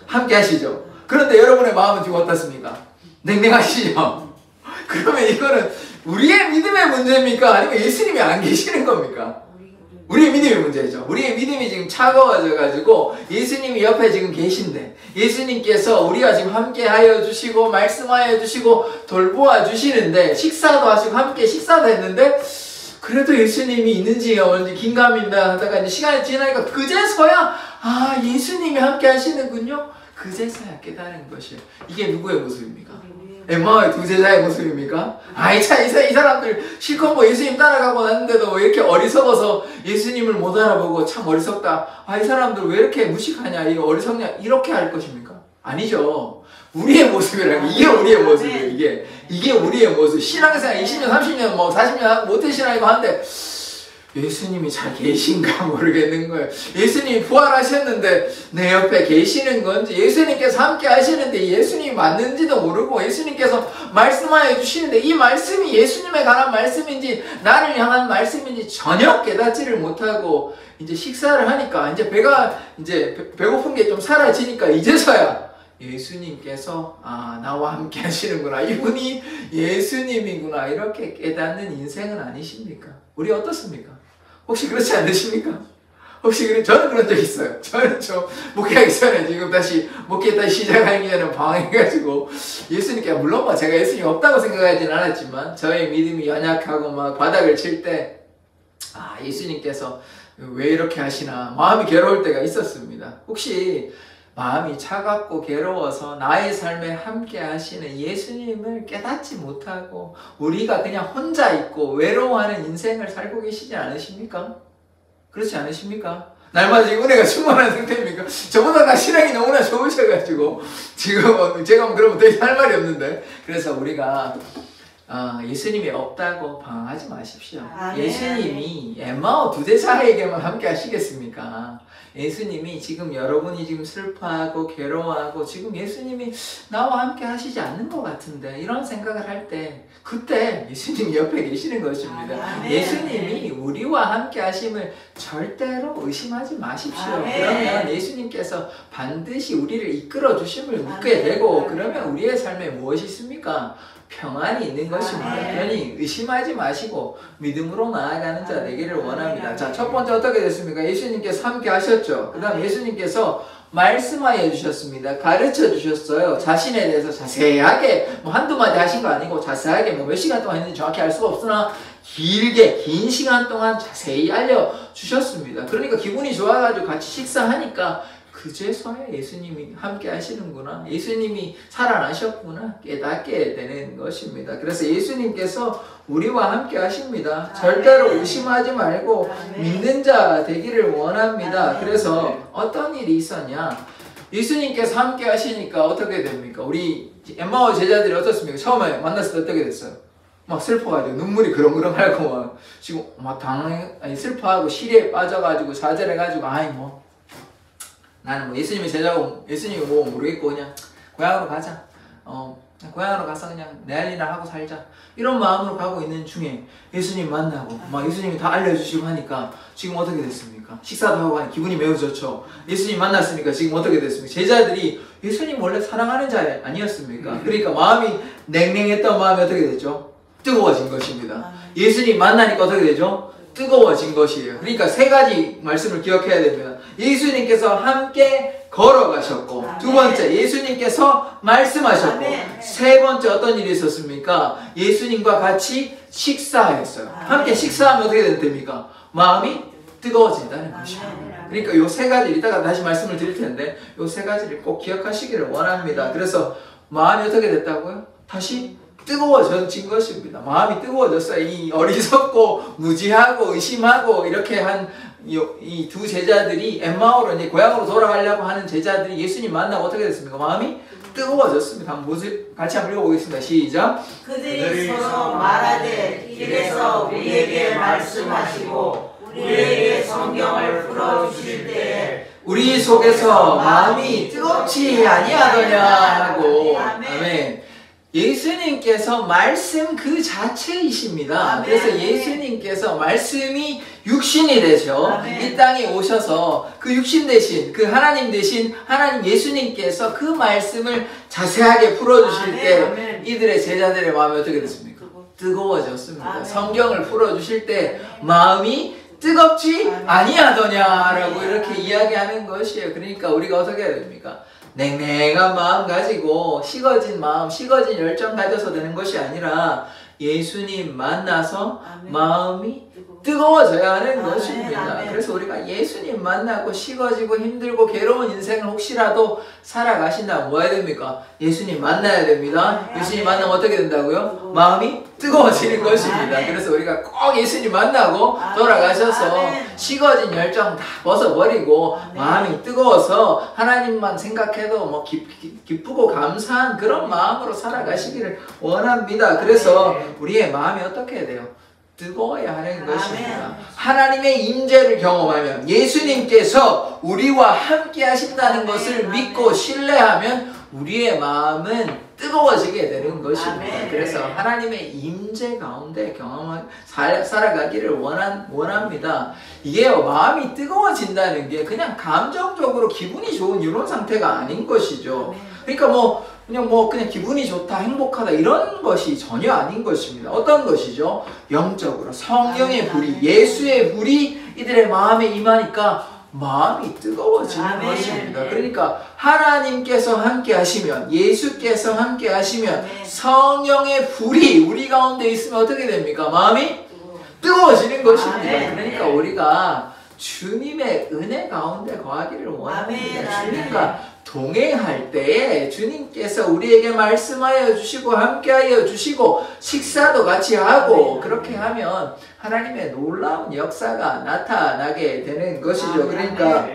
Speaker 1: 함께 하시죠. 그런데 여러분의 마음은 지금 어떻습니까? 냉랭하시죠? 그러면 이거는 우리의 믿음의 문제입니까? 아니면 예수님이 안 계시는 겁니까? 우리의 믿음의 문제죠. 우리의 믿음이 지금 차가워져가지고 예수님이 옆에 지금 계신데, 예수님께서 우리가 지금 함께 하여 주시고 말씀하여 주시고 돌보아 주시는데, 식사도 하시고 함께 식사도 했는데 그래도 예수님이 있는지 없는지 긴가민가 하다가 이제 시간이 지나니까 그제서야 예수님이 함께 하시는군요. 그제서야 깨달은 것이에요. 이게 누구의 모습입니까? 엠마오의 두 제자의 모습입니까? 이 사람들 실컷 뭐 예수님 따라가고 났는데도 왜 이렇게 어리석어서 예수님을 못 알아보고 참 어리석다. 이 사람들 왜 이렇게 무식하냐, 이거 어리석냐, 이렇게 할 것입니까? 아니죠. 우리의 모습이라는 게, 이게 우리의 모습이에요. 이게 우리의 모습. 신앙생활 20년, 30년, 40년 못된 신앙이고 한데 예수님이 잘 계신가 모르겠는 거예요. 예수님이 부활하셨는데 내 옆에 계시는 건지, 예수님께서 함께 하시는데 예수님이 맞는지도 모르고, 예수님께서 말씀하여 주시는데 이 말씀이 예수님에 관한 말씀인지 나를 향한 말씀인지 전혀 깨닫지를 못하고, 이제 식사를 하니까 이제 배가 이제 배고픈 게 좀 사라지니까 이제서야 예수님께서 나와 함께 하시는구나, 이분이 예수님이구나, 이렇게 깨닫는 인생은 아니십니까? 우리 어떻습니까? 혹시 그렇지 않으십니까? 저는 그런 적 있어요. 저는 목회하기 전에 지금 다시 목회 다시 시작하기 전에 방황해가지고 예수님께, 물론 제가 예수님이 없다고 생각하진 않았지만 저의 믿음이 연약하고 막 바닥을 칠 때 예수님께서 왜 이렇게 하시나 마음이 괴로울 때가 있었습니다. 혹시 마음이 차갑고 괴로워서 나의 삶에 함께 하시는 예수님을 깨닫지 못하고 우리가 그냥 혼자 있고 외로워하는 인생을 살고 계시지 않으십니까? 그렇지 않으십니까? 날마다 지금 은혜가 충만한 상태입니까? 저보다 나 신앙이 너무나 좋으셔가지고 지금 제가 그러면 더 이상 할 말이 없는데, 그래서 우리가 예수님이 없다고 방황하지 마십시오. 예수님이 엠마오 두 제자에게만 함께 하시겠습니까? 예수님이 지금 여러분이 지금 슬퍼하고 괴로워하고 지금 예수님이 나와 함께 하시지 않는 것 같은데, 이런 생각을 할 때 그때 예수님이 옆에 계시는 것입니다. 예수님이 우리와 함께 하심을 절대로 의심하지 마십시오. 그러면 예수님께서 반드시 우리를 이끌어 주심을 믿게 되고, 그러면 우리의 삶에 무엇이 있습니까? 평안이 있는 것입니다. 그러니 의심하지 마시고 믿음으로 나아가는 자 되기를 원합니다. 자, 첫 번째 어떻게 됐습니까? 예수님께서 함께 하셨죠. 그 다음 예수님께서 말씀하여 주셨습니다. 가르쳐 주셨어요. 자신에 대해서 자세하게 한두 마디 하신 거 아니고 자세하게 몇 시간 동안 했는지 정확히 알 수가 없으나 길게 긴 시간 동안 자세히 알려주셨습니다. 그러니까 기분이 좋아가지고 같이 식사하니까 그제서야 예수님이 함께 하시는구나, 예수님이 살아나셨구나 깨닫게 되는 것입니다. 그래서 예수님께서 우리와 함께 하십니다. 절대로 의심하지 말고 믿는 자 되기를 원합니다. 그래서 어떤 일이 있었냐, 예수님께서 함께 하시니까 어떻게 됩니까? 우리 엠마오 제자들이 어떻습니까? 처음에 만났을 때 어떻게 됐어요? 막 슬퍼가지고 눈물이 그렁그렁하고 막 지금 막 슬퍼하고 시리에 빠져가지고 좌절해가지고 나는 예수님의 제자고 예수님이 모르겠고 그냥 고향으로 가자. 고향으로 가서 그냥 내 할 일이나 하고 살자 이런 마음으로 가고 있는 중에 예수님 만나고 막 예수님이 다 알려주시고 하니까 지금 어떻게 됐습니까? 식사도 하고 하니 기분이 매우 좋죠. 예수님 만났으니까 지금 어떻게 됐습니까? 제자들이 예수님 원래 사랑하는 자 아니었습니까? 그러니까 마음이 냉랭했던 마음이 어떻게 됐죠? 뜨거워진 것입니다. 예수님 만나니까 어떻게 되죠? 뜨거워진 것이에요. 그러니까 세 가지 말씀을 기억해야 됩니다. 예수님께서 함께 걸어가셨고, 두 번째 예수님께서 말씀하셨고, 세 번째 어떤 일이 있었습니까? 예수님과 같이 식사했어요. 함께 식사하면 어떻게 됩니까? 마음이 뜨거워진다는 것입니다. 그러니까 요 세 가지 이따가 다시 말씀을 드릴 텐데 요 세 가지를 꼭 기억하시기를 원합니다. 그래서 마음이 어떻게 됐다고요? 다시 뜨거워진 것입니다. 마음이 뜨거워졌어요. 이 어리석고 무지하고 의심하고 이렇게 한 이 두 제자들이 엠마오로 이제 고향으로 돌아가려고 하는 제자들이 예수님 만나고 어떻게 됐습니까? 마음이 뜨거워졌습니다. 한번 같이 한번 읽어보겠습니다. 시작.
Speaker 2: 그들이 서로 말하되 길에서 우리에게 말씀하시고 우리에게 성경을 풀어주실 때에
Speaker 1: 우리 속에서 마음이 뜨겁지 아니하더냐 하고. 아멘. 예수님께서 말씀 그 자체이십니다. 그래서 예수님께서 말씀이 육신이 되셔 이 땅에 오셔서 그 육신 대신 그 하나님 대신 하나님 예수님께서 그 말씀을 자세하게 풀어주실 때 이들의 제자들의 마음이 어떻게 됐습니까? 뜨거워졌습니다. 성경을 풀어주실 때 마음이 뜨겁지 아니하더냐라고 이렇게 이야기하는 것이에요. 그러니까 우리가 어떻게 해야 됩니까? 냉랭한 마음 가지고 식어진 마음, 식어진 열정 가져서 되는 것이 아니라 예수님 만나서 마음이 뜨거워져야 하는 것입니다. 그래서 우리가 예수님 만나고 식어지고 힘들고 괴로운 인생을 혹시라도 살아가신다면 뭐 해야 됩니까? 예수님 만나야 됩니다. 예수님 만나면 어떻게 된다고요? 마음이 뜨거워지는 것입니다. 그래서 우리가 꼭 예수님 만나고 돌아가셔서 식어진 열정 다 벗어버리고 마음이 뜨거워서 하나님만 생각해도 뭐 기쁘고 감사한 그런 마음으로 살아가시기를 원합니다. 그래서 우리의 마음이 어떻게 해야 돼요? 뜨거워야 하는 것입니다. 하나님의 임재를 경험하면 예수님께서 우리와 함께 하신다는 것을 믿고 신뢰하면 우리의 마음은 뜨거워지게 되는 것입니다. 그래서 하나님의 임재 가운데 살아가기를 원합니다. 이게요, 마음이 뜨거워진다는 게 그냥 감정적으로 기분이 좋은 이런 상태가 아닌 것이죠. 그러니까 그냥 기분이 좋다, 행복하다 이런 것이 전혀 아닌 것입니다. 어떤 것이죠? 영적으로 성령의 불이, 예수의 불이 이들의 마음에 임하니까 마음이 뜨거워지는 것입니다. 그러니까 하나님께서 함께 하시면, 예수께서 함께 하시면 성령의 불이 우리 가운데 있으면 어떻게 됩니까? 마음이 뜨거워지는 것입니다. 그러니까 우리가 주님의 은혜 가운데 거하기를 원합니다. 주님과 동행할 때에 주님께서 우리에게 말씀하여 주시고 함께하여 주시고 식사도 같이 하고 그렇게 하면 하나님의 놀라운 역사가 나타나게 되는 것이죠. 그러니까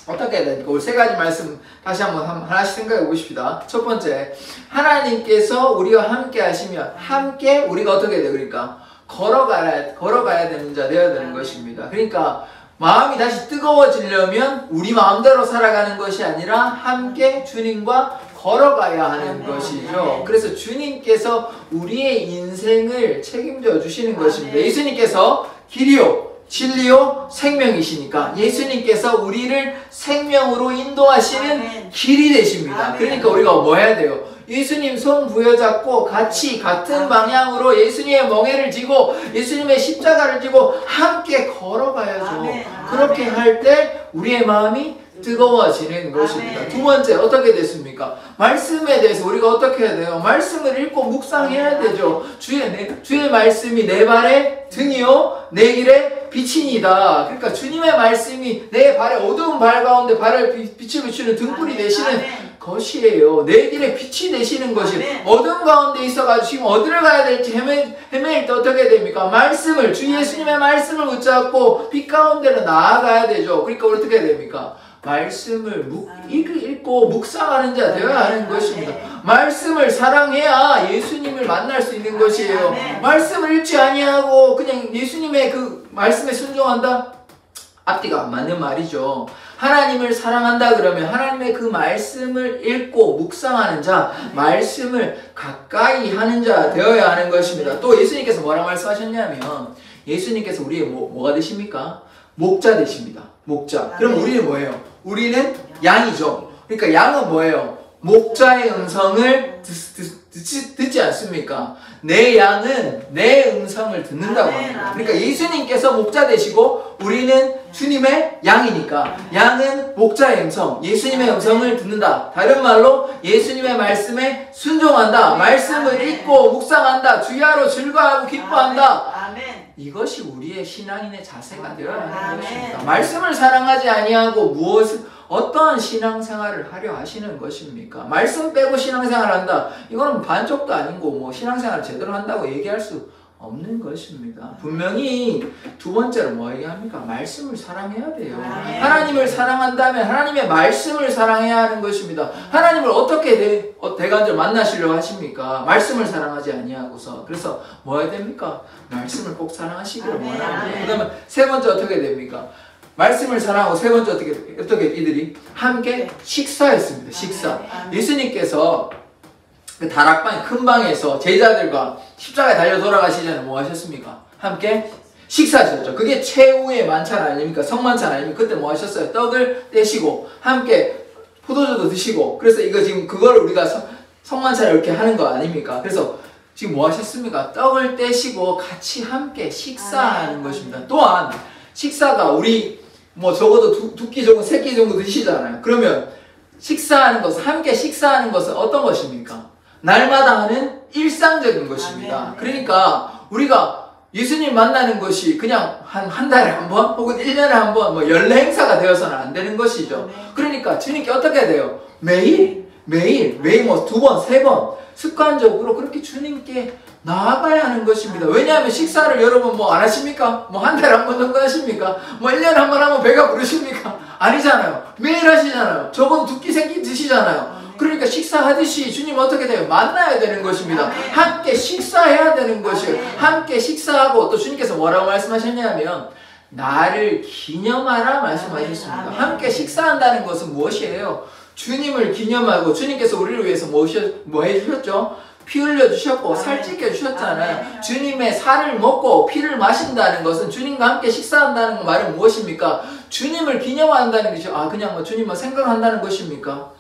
Speaker 1: 어떻게 해야 됩니까? 우리 세 가지 말씀 다시 한번 하나씩 생각해 보십시다. 첫 번째, 하나님께서 우리와 함께 하시면 함께 우리가 어떻게 해야 돼요? 그러니까 걸어가야 되는 자 되어야 되는 것입니다. 그러니까 마음이 다시 뜨거워지려면 우리 마음대로 살아가는 것이 아니라 함께 주님과 걸어가야 하는 것이죠. 그래서 주님께서 우리의 인생을 책임져 주시는 것입니다. 예수님께서 길이요, 진리요, 생명이시니까 예수님께서 우리를 생명으로 인도하시는 길이 되십니다. 그러니까 우리가 뭐 해야 돼요? 예수님 손 부여잡고 같이 같은 방향으로 예수님의 멍에를 지고 예수님의 십자가를 지고 함께 걸어가야죠. 그렇게 할 때 우리의 마음이 뜨거워지는 것입니다. 두 번째, 어떻게 됐습니까? 말씀에 대해서 우리가 어떻게 해야 돼요? 말씀을 읽고 묵상해야 되죠. 주의 말씀이 내 발의 등이요 내 길의 빛이니다. 그러니까 주님의 말씀이 내 발의 어두운 발 가운데 발을 빛을 비추는 등불이 되시는 것이에요. 내 길에 빛이 되시는 것이 어둠 가운데 있어가지고 지금 어디를 가야 될지 헤매일 때 어떻게 됩니까? 말씀을, 주 예수님의 말씀을 붙잡고 빛 가운데로 나아가야 되죠. 그러니까 우리 어떻게 해야 됩니까? 말씀을 읽고 묵상하는 자 되어야 하는 것입니다. 말씀을 사랑해야 예수님을 만날 수 있는 것이에요. 말씀을 읽지 아니하고 그냥 예수님의 그 말씀에 순종한다? 앞뒤가 안 맞는 말이죠. 하나님을 사랑한다 그러면 하나님의 그 말씀을 읽고 묵상하는 자, 말씀을 가까이 하는 자 되어야 하는 것입니다. 또 예수님께서 뭐라고 말씀하셨냐면 예수님께서 우리의 뭐가 되십니까? 목자 되십니다. 목자. 그럼 우리는 뭐예요? 우리는 양이죠. 그러니까 양은 뭐예요? 목자의 음성을 듣지 않습니까? 내 양은 내 음성을 듣는다고 합니다. 그러니까 예수님께서 목자 되시고 우리는 주님의 양이니까 양은 목자의 음성, 예수님의 음성을 듣는다. 다른 말로 예수님의 말씀에 순종한다. 말씀을 읽고 묵상한다. 주야로 즐거워하고 기뻐한다. 이것이 우리의 신앙인의 자세가 되어야 하는 것입니다. 말씀을 사랑하지 아니하고 어떠한 신앙생활을 하려 하시는 것입니까? 말씀 빼고 신앙생활을 한다. 이거는 반쪽도 아니고 뭐 신앙생활을 제대로 한다고 얘기할 수 없는 것입니다. 분명히 두 번째로 뭐 얘기합니까? 말씀을 사랑해야 돼요. 하나님을 사랑한다면 하나님의 말씀을 사랑해야 하는 것입니다. 하나님을 어떻게 대간절 만나시려고 하십니까? 말씀을 사랑하지 아니하고서. 그래서 뭐 해야 됩니까? 말씀을 꼭 사랑하시기를 원합니다. 그다음에 세 번째 어떻게 됩니까? 말씀을 사랑하고 세 번째 어떻게 이들이 함께 식사했습니다. 식사. 예수님께서 그 다락방 큰 방에서 제자들과 십자가에 달려 돌아가시기 전에 뭐 하셨습니까? 함께 식사하셨죠. 그게 최후의 만찬 아닙니까? 성만찬 아닙니까? 그때 뭐 하셨어요? 떡을 떼시고 함께 포도주도 드시고. 그래서 이거 지금 그걸 우리가 성만찬을 이렇게 하는 거 아닙니까? 그래서 지금 뭐 하셨습니까? 떡을 떼시고 같이 함께 식사하는 것입니다. 또한 식사가 우리 뭐 적어도 두 끼 정도, 세 끼 정도 드시잖아요. 그러면 식사하는 것은, 함께 식사하는 것은 어떤 것입니까? 날마다 하는 일상적인 것입니다. 그러니까 우리가 예수님 만나는 것이 그냥 한 달에 한 번 혹은 1년에 한 번 뭐 연례 행사가 되어서는 안 되는 것이죠. 그러니까 주님께 어떻게 해야 돼요? 매일 뭐 두 번, 세 번 습관적으로 그렇게 주님께 나아가야 하는 것입니다. 왜냐하면 식사를 여러분 뭐 안 하십니까? 뭐 한 달에 한 번 정도 하십니까? 뭐 1년에 한 번 하면 배가 부르십니까? 아니잖아요. 매일 하시잖아요. 적어도 두 끼, 세 끼 드시잖아요. 그러니까 식사하듯이 주님 어떻게 돼요? 만나야 되는 것입니다. 함께 식사해야 되는 것이에요. 함께 식사하고 또 주님께서 뭐라고 말씀하셨냐면 나를 기념하라 말씀하셨습니다. 함께 식사한다는 것은 무엇이에요? 주님을 기념하고 주님께서 우리를 위해서 뭐 해주셨죠? 피 흘려주셨고 살 찢겨주셨잖아요. 주님의 살을 먹고 피를 마신다는 것은 주님과 함께 식사한다는 말은 무엇입니까? 주님을 기념한다는 것이 그냥 뭐 주님만 생각한다는 것입니까?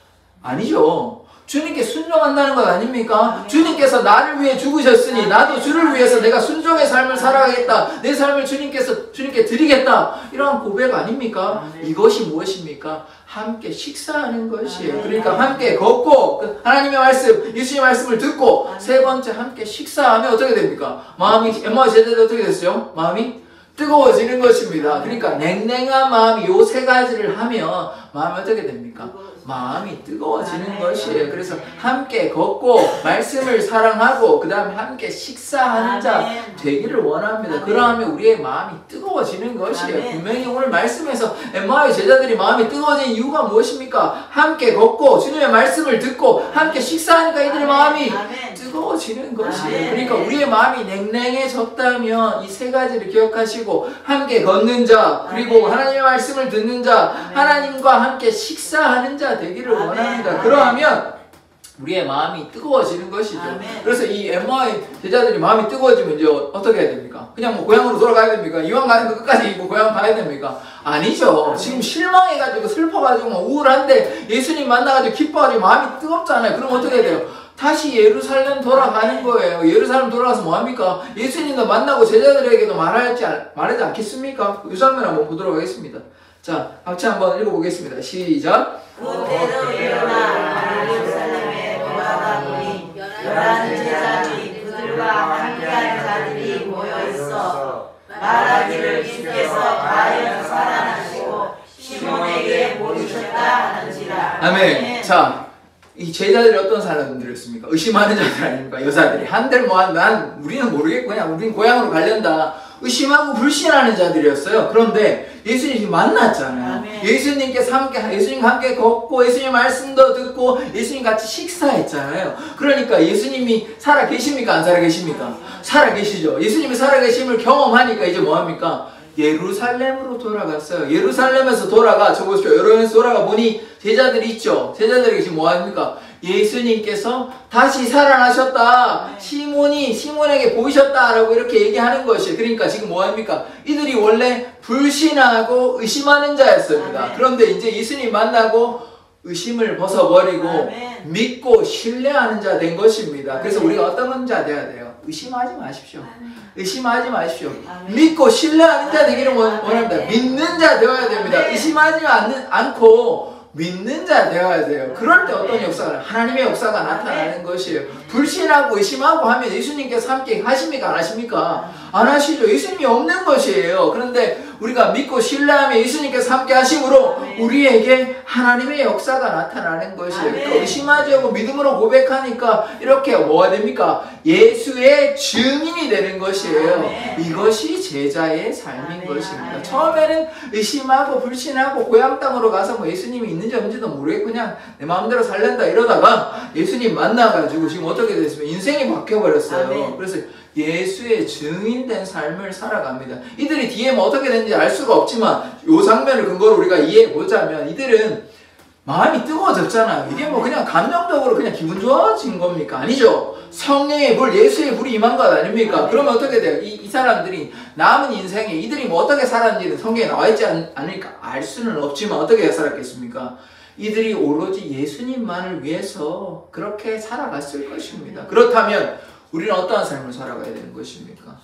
Speaker 1: 아니죠. 주님께 순종한다는 것 아닙니까? 주님께서 나를 위해 죽으셨으니 나도 주를 위해서 내가 순종의 삶을 살아가겠다. 내 삶을 주님께 드리겠다. 이러한 고백 아닙니까? 이것이 무엇입니까? 함께 식사하는 것이에요. 그러니까 함께 걷고 하나님의 말씀, 예수님의 말씀을 듣고 세 번째 함께 식사하면 어떻게 됩니까? 엠마오 제자들 어떻게 됐어요? 마음이 뜨거워지는 것입니다. 그러니까 냉랭한 마음이 요 세 가지를 하면 마음이 어떻게 됩니까? 마음이 뜨거워지는 것이에요. 그래서 함께 걷고 말씀을 사랑하고 그 다음에 함께 식사하는 자 되기를 원합니다. 그러하면 우리의 마음이 뜨거워지는 것이에요. 분명히 오늘 말씀에서 엠마오의 제자들이 마음이 뜨거워진 이유가 무엇입니까? 함께 걷고 주님의 말씀을 듣고 함께 식사하니까 이들의 마음이 뜨거워지는 것이에요. 그러니까 우리의 마음이 냉랭해졌다면 이 세 가지를 기억하시고 함께 걷는 자, 그리고 하나님의 말씀을 듣는 자, 하나님과 함께 식사하는 자 되기를 원합니다. 그러하면 우리의 마음이 뜨거워지는 것이죠. 그래서 이 엠마오의 제자들이 마음이 뜨거워지면 이제 어떻게 해야 됩니까? 그냥 뭐 고향으로 돌아가야 됩니까? 이왕 가는 거 끝까지 뭐 고향 가야 됩니까? 아니죠. 지금 실망해가지고 슬퍼가지고 우울한데 예수님 만나가지고 기뻐가지고 마음이 뜨겁잖아요. 그럼 어떻게 해야 돼요? 다시 예루살렘 돌아가는 거예요. 예루살렘 돌아가서 뭐합니까? 예수님도 만나고 제자들에게도 말하지 않겠습니까? 이 장면 한번 보도록 하겠습니다. 자, 같이 한번 읽어보겠습니다. 시작.
Speaker 2: 그때도 일어나 예루살렘에 돌아가다 보니 11 제자들이 그들과 함께한 자들이 모여있어 말하기를 주께서 과연 살아나시고 시몬에게 보이셨다 하는지라.
Speaker 1: 아멘. 자, 이 제자들이 어떤 사람들이었습니까? 의심하는 자들 아닙니까? 여자들이 한들 우리는 모르겠고 그냥 우리는 고향으로 가련다. 의심하고 불신하는 자들이었어요. 그런데 예수님이 만났잖아요. 예수님과 함께 걷고 예수님 말씀도 듣고 예수님 같이 식사했잖아요. 그러니까 예수님이 살아 계십니까? 안 살아 계십니까? 살아 계시죠. 예수님이 살아 계심을 경험하니까 이제 뭐합니까? 예루살렘으로 돌아갔어요. 예루살렘에서 돌아가, 저 보십시오. 예루살렘에서 돌아가 보니 제자들이 있죠. 제자들이 지금 뭐합니까? 예수님께서 다시 살아나셨다. 시몬에게 보이셨다라고 이렇게 얘기하는 것이에요. 그러니까 지금 뭐합니까? 이들이 원래 불신하고 의심하는 자였습니다. 그런데 이제 예수님 만나고 의심을 벗어버리고 믿고 신뢰하는 자 된 것입니다. 그래서 우리가 어떤 자 돼야 돼요? 의심하지 마십시오. 의심하지 마십시오. 믿고 신뢰하는 자 되기를 원합니다. 믿는 자 되어야 됩니다. 의심하지 않고 믿는 자 되어야 돼요. 그럴 때 어떤 역사가, 하나님의 역사가 나타나는 것이에요. 불신하고 의심하고 하면 예수님께서 함께 하십니까? 안 하십니까? 안 하시죠. 예수님이 없는 것이에요. 그런데 우리가 믿고 신뢰하면 예수님께서 함께 하심으로 우리에게 하나님의 역사가 나타나는 것이에요. 그러니까 의심하지 않고 믿음으로 고백하니까 이렇게 뭐가 됩니까? 예수의 증인이 되는 것이에요. 이것이 제자의 삶인 것입니다. 처음에는 의심하고 불신하고 고향 땅으로 가서 뭐 예수님이 있는지 없는지도 모르겠고 그냥 내 마음대로 살란다 이러다가 예수님 만나가지고 지금 어떻게 됐으면 인생이 바뀌어버렸어요. 그래서 예수의 증인된 삶을 살아갑니다. 이들이 뒤에 뭐 어떻게 됐는지 알 수가 없지만 이 장면을 근거로 우리가 이해해보자면 이들은 마음이 뜨거워졌잖아요. 이게 뭐 그냥 감정적으로 그냥 기분 좋아진 겁니까? 아니죠. 성령의 불, 예수의 불이 임한 것 아닙니까? 그러면 어떻게 돼요? 이 사람들이 남은 인생에 이들이 뭐 어떻게 살았는지는 성경에 나와 있지 않으니까 알 수는 없지만 어떻게 살았겠습니까? 이들이 오로지 예수님만을 위해서 그렇게 살아갔을 것입니다. 그렇다면 우리는 어떠한 삶을 살아가야 되는 것입니까?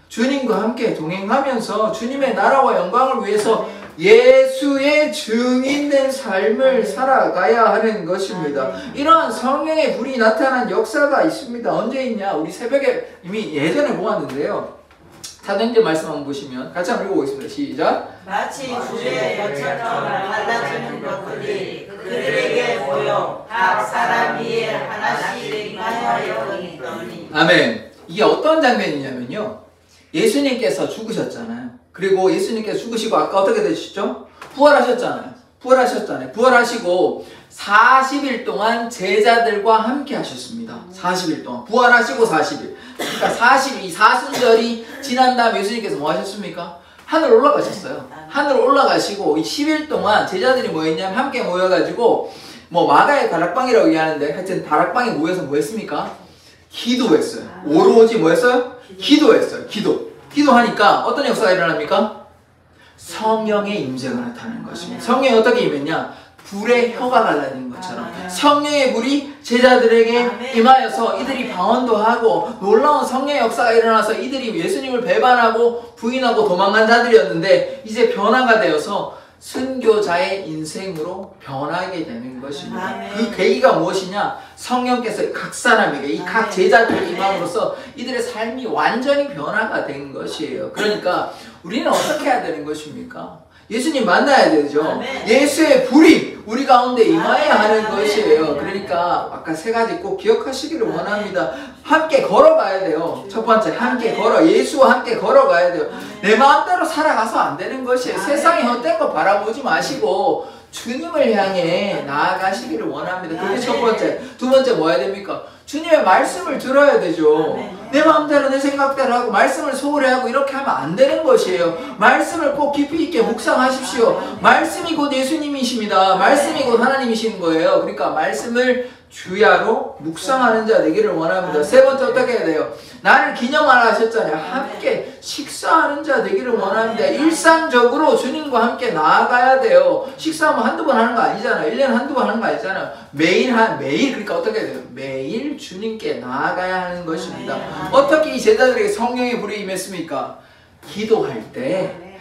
Speaker 1: 주님과 함께 동행하면서 주님의 나라와 영광을 위해서 예수의 증인된 삶을 살아가야 하는 것입니다. 이러한 성령의 불이 나타난 역사가 있습니다. 언제 있냐? 우리 새벽에 이미 예전에 보았는데요. 사도행전 말씀 한번 보시면 같이 한번 읽어보겠습니다. 시작.
Speaker 2: 마치 주의 여처럼 달라지는 것들이 그들에게 보여 각 사람 위에 하나씩 임하여 있더니.
Speaker 1: 아멘. 이게 어떤 장면이냐면요. 예수님께서 죽으셨잖아요. 그리고 예수님께서 죽으시고 아까 어떻게 되셨죠? 부활하셨잖아요. 부활하시고 40일 동안 제자들과 함께 하셨습니다. 40일 동안. 부활하시고 40일. 그러니까 40일, 사순절이 지난 다음에 예수님께서 뭐 하셨습니까? 하늘 올라가셨어요. 하늘 올라가시고 10일 동안 제자들이 뭐 했냐면 함께 모여가지고 뭐 마가의 다락방이라고 얘기하는데 하여튼 다락방에 모여서 뭐 했습니까? 기도했어요. 오로지 뭐 했어요? 기도했어요. 기도하니까 어떤 역사가 일어납니까? 성령의 임재가 나타나는 것입니다. 성령이 어떻게 임했냐? 불의 혀가 갈라진 것처럼 성령의 불이 제자들에게 임하여서 이들이 방언도 하고 놀라운 성령의 역사가 일어나서 이들이 예수님을 배반하고 부인하고 도망간 자들이었는데 이제 변화가 되어서 순교자의 인생으로 변하게 되는 것입니다. 그 계기가 무엇이냐? 성령께서 각 사람에게 이 각 제자들의 임함으로써 이들의 삶이 완전히 변화가 된 것이에요. 그러니까 우리는 어떻게 해야 되는 것입니까? 예수님 만나야 되죠. 예수의 불이 우리 가운데 임해야 하는 것이에요. 그러니까 아까 세 가지 꼭 기억하시기를 원합니다. 함께 걸어가야 돼요. 첫 번째, 함께 예수와 함께 걸어가야 돼요. 내 마음대로 살아가서 안 되는 것이에요. 세상의 헛된 거 바라보지 마시고 주님을 향해 나아가시기를 원합니다. 그게 첫 번째. 두 번째 뭐 해야 됩니까? 주님의 말씀을 들어야 되죠. 내 마음대로 내 생각대로 하고 말씀을 소홀히 하고 이렇게 하면 안 되는 것이에요. 말씀을 꼭 깊이 있게 묵상하십시오. 말씀이 곧 예수님이십니다. 말씀이 곧 하나님이신 거예요. 그러니까 말씀을 주야로 묵상하는 자 되기를 원합니다. 세 번째 어떻게 해야 돼요? 나를 기념하라 하셨잖아요. 함께 식사하는 자 되기를 원합니다. 일상적으로 주님과 함께 나아가야 돼요. 식사하면 한두 번 하는 거 아니잖아요. 1년에 한두 번 하는 거 아니잖아요. 매일 그러니까 어떻게 해야 돼요? 매일 주님께 나아가야 하는 것입니다. 어떻게 이 제자들에게 성령의 불이 임했습니까? 기도할 때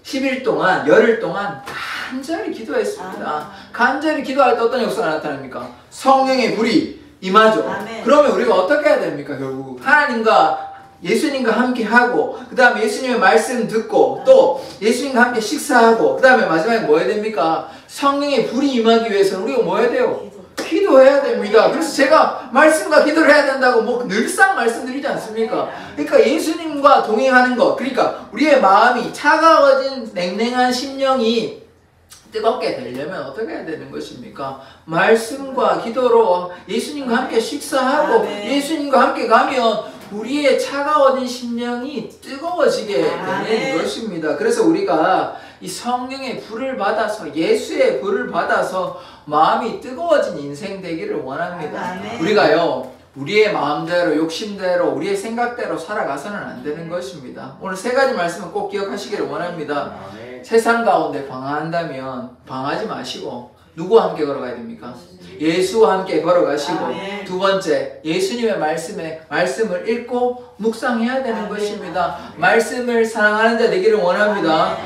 Speaker 1: 10일 동안, 열흘 동안 간절히 기도했습니다. 간절히 기도할 때 어떤 역사가 나타납니까? 성령의 불이 임하죠. 그러면 우리가 어떻게 해야 됩니까? 결국 하나님과 예수님과 함께 하고 그 다음에 예수님의 말씀 듣고 또 예수님과 함께 식사하고 그 다음에 마지막에 뭐 해야 됩니까? 성령의 불이 임하기 위해서는 우리가 뭐 해야 돼요? 기도해야 됩니다. 그래서 제가 말씀과 기도를 해야 된다고 뭐 늘상 말씀드리지 않습니까? 그러니까 예수님과 동행하는 것, 그러니까 우리의 마음이 차가워진 냉랭한 심령이 뜨겁게 되려면 어떻게 해야 되는 것입니까? 말씀과 기도로 예수님과 함께 식사하고 예수님과 함께 가면 우리의 차가워진 심령이 뜨거워지게 되는 것입니다. 그래서 우리가 이 성령의 불을 받아서 예수의 불을 받아서 마음이 뜨거워진 인생 되기를 원합니다. 우리가요 우리의 마음대로 욕심대로 우리의 생각대로 살아가서는 안 되는 것입니다. 오늘 세 가지 말씀은 꼭 기억하시기를 원합니다. 세상 가운데 방황한다면 방황하지 마시고 누구와 함께 걸어가야 됩니까? 예수와 함께 걸어가시고 두 번째 예수님의 말씀을 읽고 묵상해야 되는 것입니다. 말씀을 사랑하는 자 되기를 원합니다.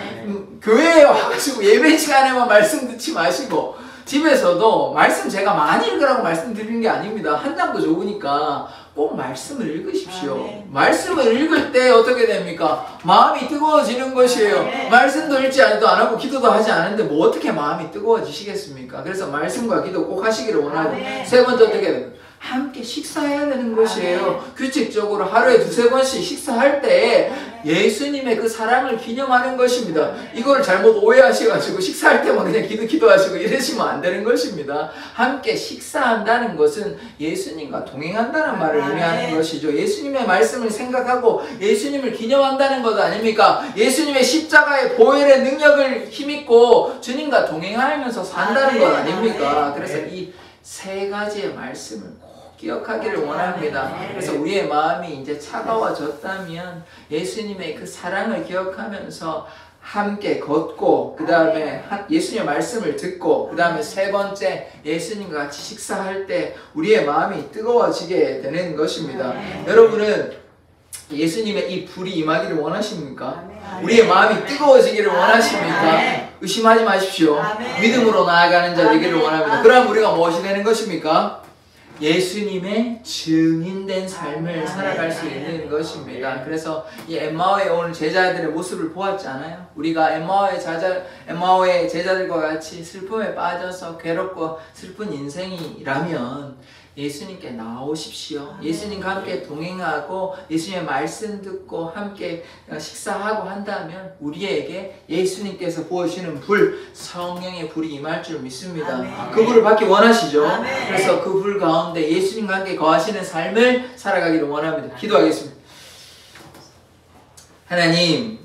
Speaker 1: 교회에 와가지고 예배 시간에만 말씀 듣지 마시고 집에서도 말씀 제가 많이 읽으라고 말씀드리는 게 아닙니다. 한 장도 좋으니까 꼭 말씀을 읽으십시오. 말씀을 읽을 때 어떻게 됩니까? 마음이 뜨거워지는 것이에요. 말씀도 읽지 않아도 안 하고 기도도 하지 않는데 뭐 어떻게 마음이 뜨거워지시겠습니까? 그래서 말씀과 기도 꼭 하시기를 원하고 세 번째 어떻게 됩니까? 함께 식사해야 되는 것이에요. 규칙적으로 하루에 두세 번씩 식사할 때 예수님의 그 사랑을 기념하는 것입니다. 이거를 잘못 오해하셔가지고 식사할 때만 그냥 기도하시고 이러시면 안 되는 것입니다. 함께 식사한다는 것은 예수님과 동행한다는 말을 의미하는 것이죠. 예수님의 말씀을 생각하고 예수님을 기념한다는 것 아닙니까? 예수님의 십자가의 보혈의 능력을 힘입고 주님과 동행하면서 산다는 것 아닙니까? 그래서 이 세 가지의 말씀을 꼭 기억하기를 원합니다. 그래서 우리의 마음이 이제 차가워졌다면 예수님의 그 사랑을 기억하면서 함께 걷고 그 다음에 예수님의 말씀을 듣고 그 다음에 세 번째 예수님과 같이 식사할 때 우리의 마음이 뜨거워지게 되는 것입니다. 여러분은 예수님의 이 불이 임하기를 원하십니까? 우리의 마음이 뜨거워지기를 원하십니까? 의심하지 마십시오. 믿음으로 나아가는 자 되기를 원합니다. 그럼 우리가 무엇이 되는 것입니까? 예수님의 증인된 삶을 살아갈 수 있는 것입니다. 그래서 이 엠마오의 오늘 제자들의 모습을 보았잖아요. 우리가 엠마오의 제자들과 같이 슬픔에 빠져서 괴롭고 슬픈 인생이라면 예수님께 나오십시오. 예수님과 함께 동행하고 예수님의 말씀 듣고 함께 식사하고 한다면 우리에게 예수님께서 부어주시는 불, 성령의 불이 임할 줄 믿습니다. 그 불을 받기 원하시죠? 그래서 그 불 가운데 예수님과 함께 거하시는 삶을 살아가기를 원합니다. 기도하겠습니다. 하나님,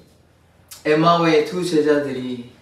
Speaker 1: 엠마오의 두 제자들이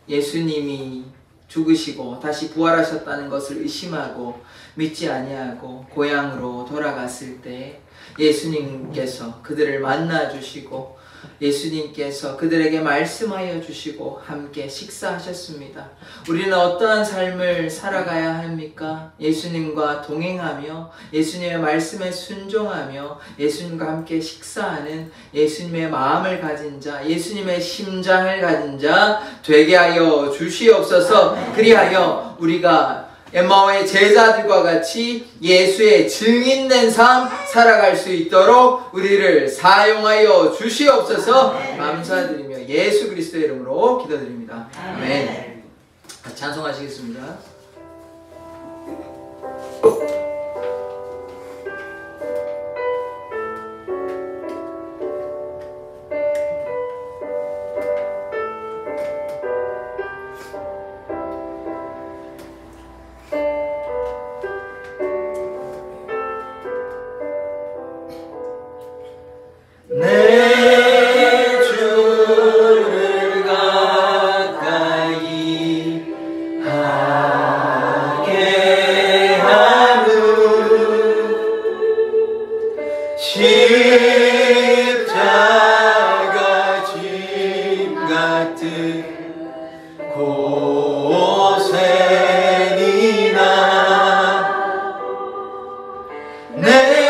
Speaker 1: 예수님이 죽으시고 다시 부활하셨다는 것을 의심하고 믿지 아니하고 고향으로 돌아갔을 때 예수님께서 그들을 만나 주시고 예수님께서 그들에게 말씀하여 주시고 함께 식사하셨습니다. 우리는 어떠한 삶을 살아가야 합니까? 예수님과 동행하며 예수님의 말씀에 순종하며 예수님과 함께 식사하는 예수님의 마음을 가진 자, 예수님의 심장을 가진 자 되게 하여 주시옵소서. 그리하여 우리가 엠마오의 제자들과 같이 예수의 증인된 삶 살아갈 수 있도록 우리를 사용하여 주시옵소서. 감사드리며 예수 그리스도의 이름으로 기도드립니다. 아멘. 찬송하시겠습니다. 내 주를 가까이 하게 하는 십자가 짐 같은 고생이나 내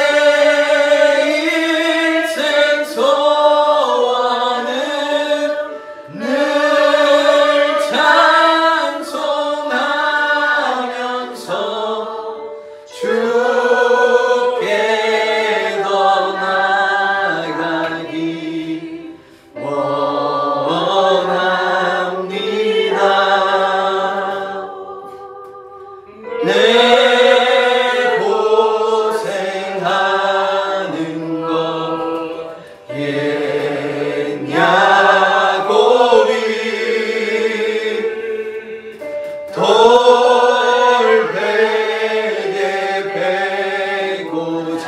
Speaker 1: 돌베개 베고자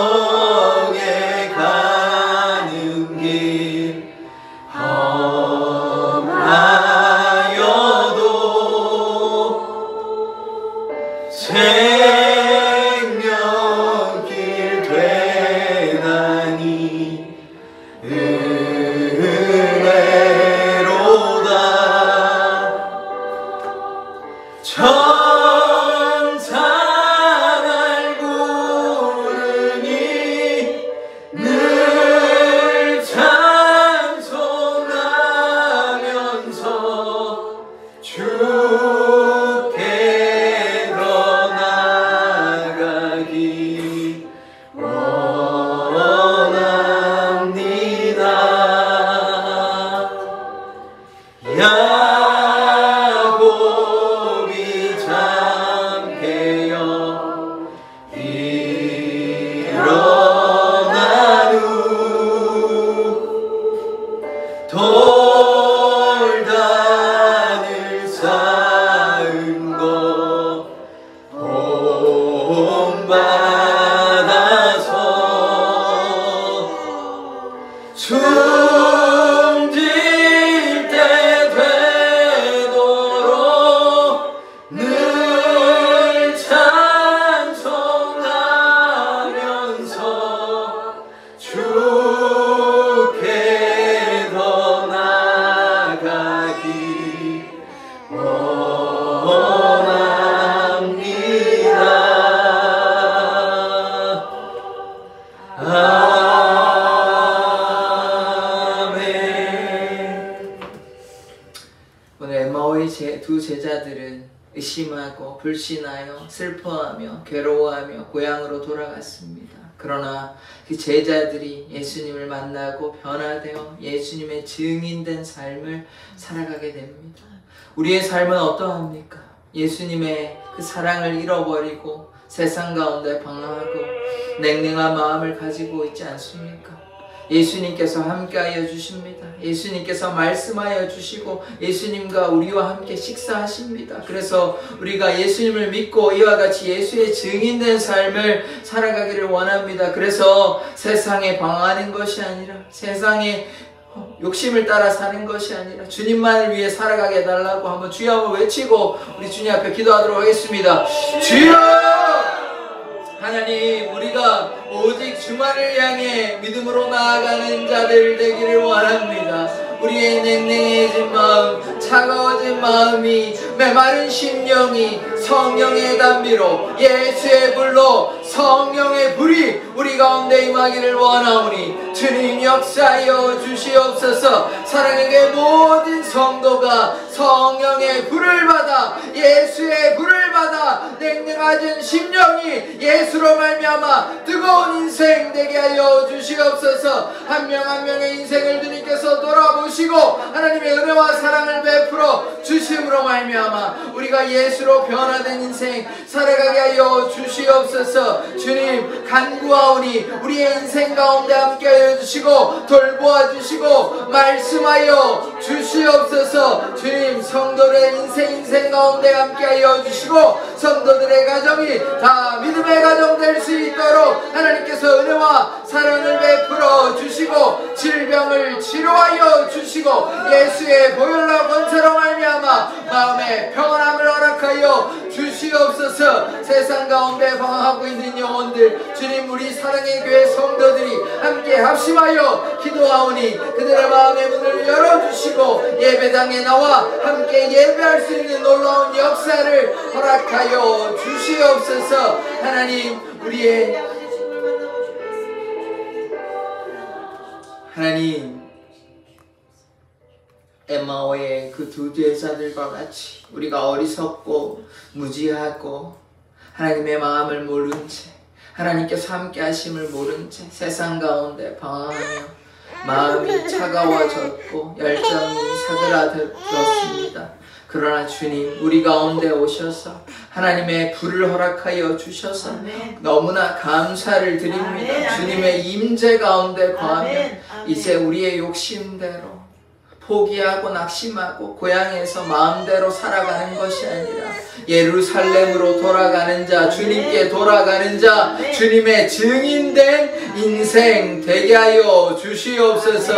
Speaker 4: 천성에 가는 길 험하여도 생명길 되나니 은혜로다. 천사날 부르니 늘 찬송하면서 주께 더 나아가기 원합니다. 야곱이 잠깨어 일어난 후 돌단을 쌓은 것 본받아서 숨질 때 되도록 늘 찬송하면서 주께 더 나아가기 원합니다.
Speaker 1: 오늘 엠마오의 두 제자들은 의심하고 불신하여 슬퍼하며 괴로워하며 고향으로 돌아갔습니다. 그러나 그 제자들이 예수님을 만나고 변화되어 예수님의 증인된 삶을 살아가게 됩니다. 우리의 삶은 어떠합니까? 예수님의 그 사랑을 잃어버리고 세상 가운데 방황하고 냉랭한 마음을 가지고 있지 않습니까? 예수님께서 함께하여 주십니다. 예수님께서 말씀하여 주시고 예수님과 우리와 함께 식사하십니다. 그래서 우리가 예수님을 믿고 이와 같이 예수의 증인된 삶을 살아가기를 원합니다. 그래서 세상에 방황하는 것이 아니라 세상에 욕심을 따라 사는 것이 아니라 주님만을 위해 살아가게 해달라고 한번 주여 한번 외치고 우리 주님 앞에 기도하도록 하겠습니다. 주여! 하나님, 우리가 오직 주만을 향해 믿음으로 나아가는 자들 되기를 원합니다. 우리의 냉랭해진 마음, 차가워진 마음이, 메마른 심령이 성령의 단비로 예수의 불로 성령의 불이 우리 가운데 임하기를 원하오니 주님 역사하여 주시옵소서. 사랑하는 모든 성도가 성령의 불을 받아 예수의 불을 받아 냉랭해진 심령이 예수로 말미암아 뜨거운 인생 되게 하여 주시옵소서. 한 명 한 명의 인생을 주님께서 돌아보시고 하나님의 은혜와 사랑을 베풀어 주심으로 말미암아 우리가 예수로 변화된 인생 살아가게 하여 주시옵소서. 주님 간구하오니 우리의 인생 가운데 함께하여 주시고 돌보아 주시고 말씀하여 주시옵소서. 주님 성도들의 인생 가운데 함께하여 주시고 성도들의 가정이 다 믿음의 가정 될 수 있도록 하나님께서 은혜와 사랑을 베풀어 주시고 질병을 치료하여 주시고 예수의 보혈로 권세로 말미암아 마음의 평안함을 허락하여 주시옵소서. 세상 가운데 방황하고 있는 영혼들 주님 우리 사랑의 교회 성도들이 함께 합심하여 기도하오니 그들의 마음의 문을 열어주시고 예배당에 나와 함께 예배할 수 있는 놀라운 역사를 허락하여 주시옵소서. 하나님 하나님 엠마오의 그 두 제자들과 같이 우리가 어리석고 무지하고 하나님의 마음을 모른 채 하나님께서 함께 하심을 모른 채 세상 가운데 방황하며 마음이 차가워졌고 열정이 사그라들었습니다. 그러나 주님 우리 가운데 오셔서 하나님의 불을 허락하여 주셔서 너무나 감사를 드립니다. 주님의 임재 가운데 거하며 이제 우리의 욕심대로 포기하고 낙심하고 고향에서 마음대로 살아가는 것이 아니라 예루살렘으로 돌아가는 자, 주님께 돌아가는 자, 주님의 증인된 인생 되게 하여 주시옵소서.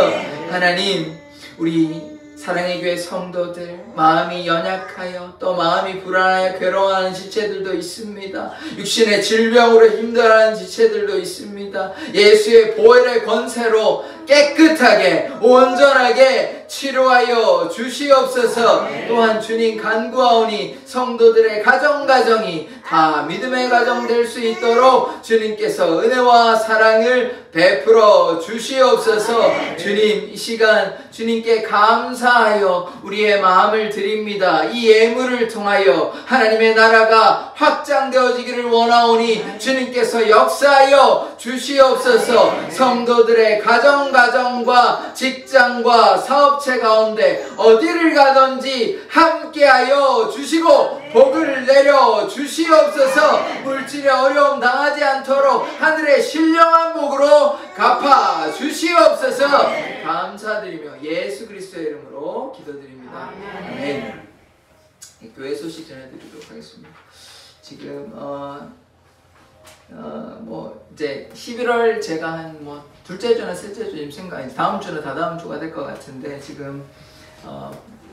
Speaker 1: 하나님, 우리 사랑의 교회 성도들 마음이 연약하여 또 마음이 불안하여 괴로워하는 지체들도 있습니다. 육신의 질병으로 힘들어하는 지체들도 있습니다. 예수의 보혈의 권세로 깨끗하게 온전하게 치료하여 주시옵소서. 또한 주님 간구하오니 성도들의 가정이 다 믿음의 가정 될 수 있도록 주님께서 은혜와 사랑을 베풀어 주시옵소서. 주님, 이 시간 주님께 감사하여 우리의 마음을 드립니다. 이 예물을 통하여 하나님의 나라가 확장되어지기를 원하오니 주님께서 역사하여 주시옵소서. 성도들의 가정과 직장과 사업체 가운데 어디를 가든지 함께하여 주시고 복을 내려 주시옵소서. 물질의 어려움 당하지 않도록 하늘의 신령한 복으로 갚아 주시옵소서. 감사드리며 예수 그리스도의 이름으로 기도드립니다. 아멘. 교회 소식 전해드리도록 하겠습니다. 지금 뭐 이제 11월 제가 한 뭐 둘째 주나 셋째 주 임생가 다음 주나 다다음 주가 될 것 같은데 지금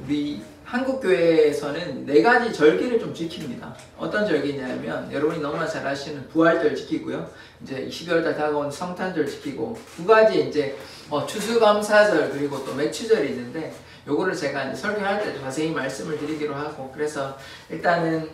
Speaker 1: 우리 한국 교회에서는 4가지 절기를 좀 지킵니다. 어떤 절기냐면 여러분이 너무나 잘 아시는 부활절 지키고요. 이제 12월달 다가온 성탄절 지키고 2가지 이제 추수감사절 그리고 또 매추절이 있는데 요거를 제가 이제 설교할 때 자세히 말씀을 드리기로 하고 그래서 일단은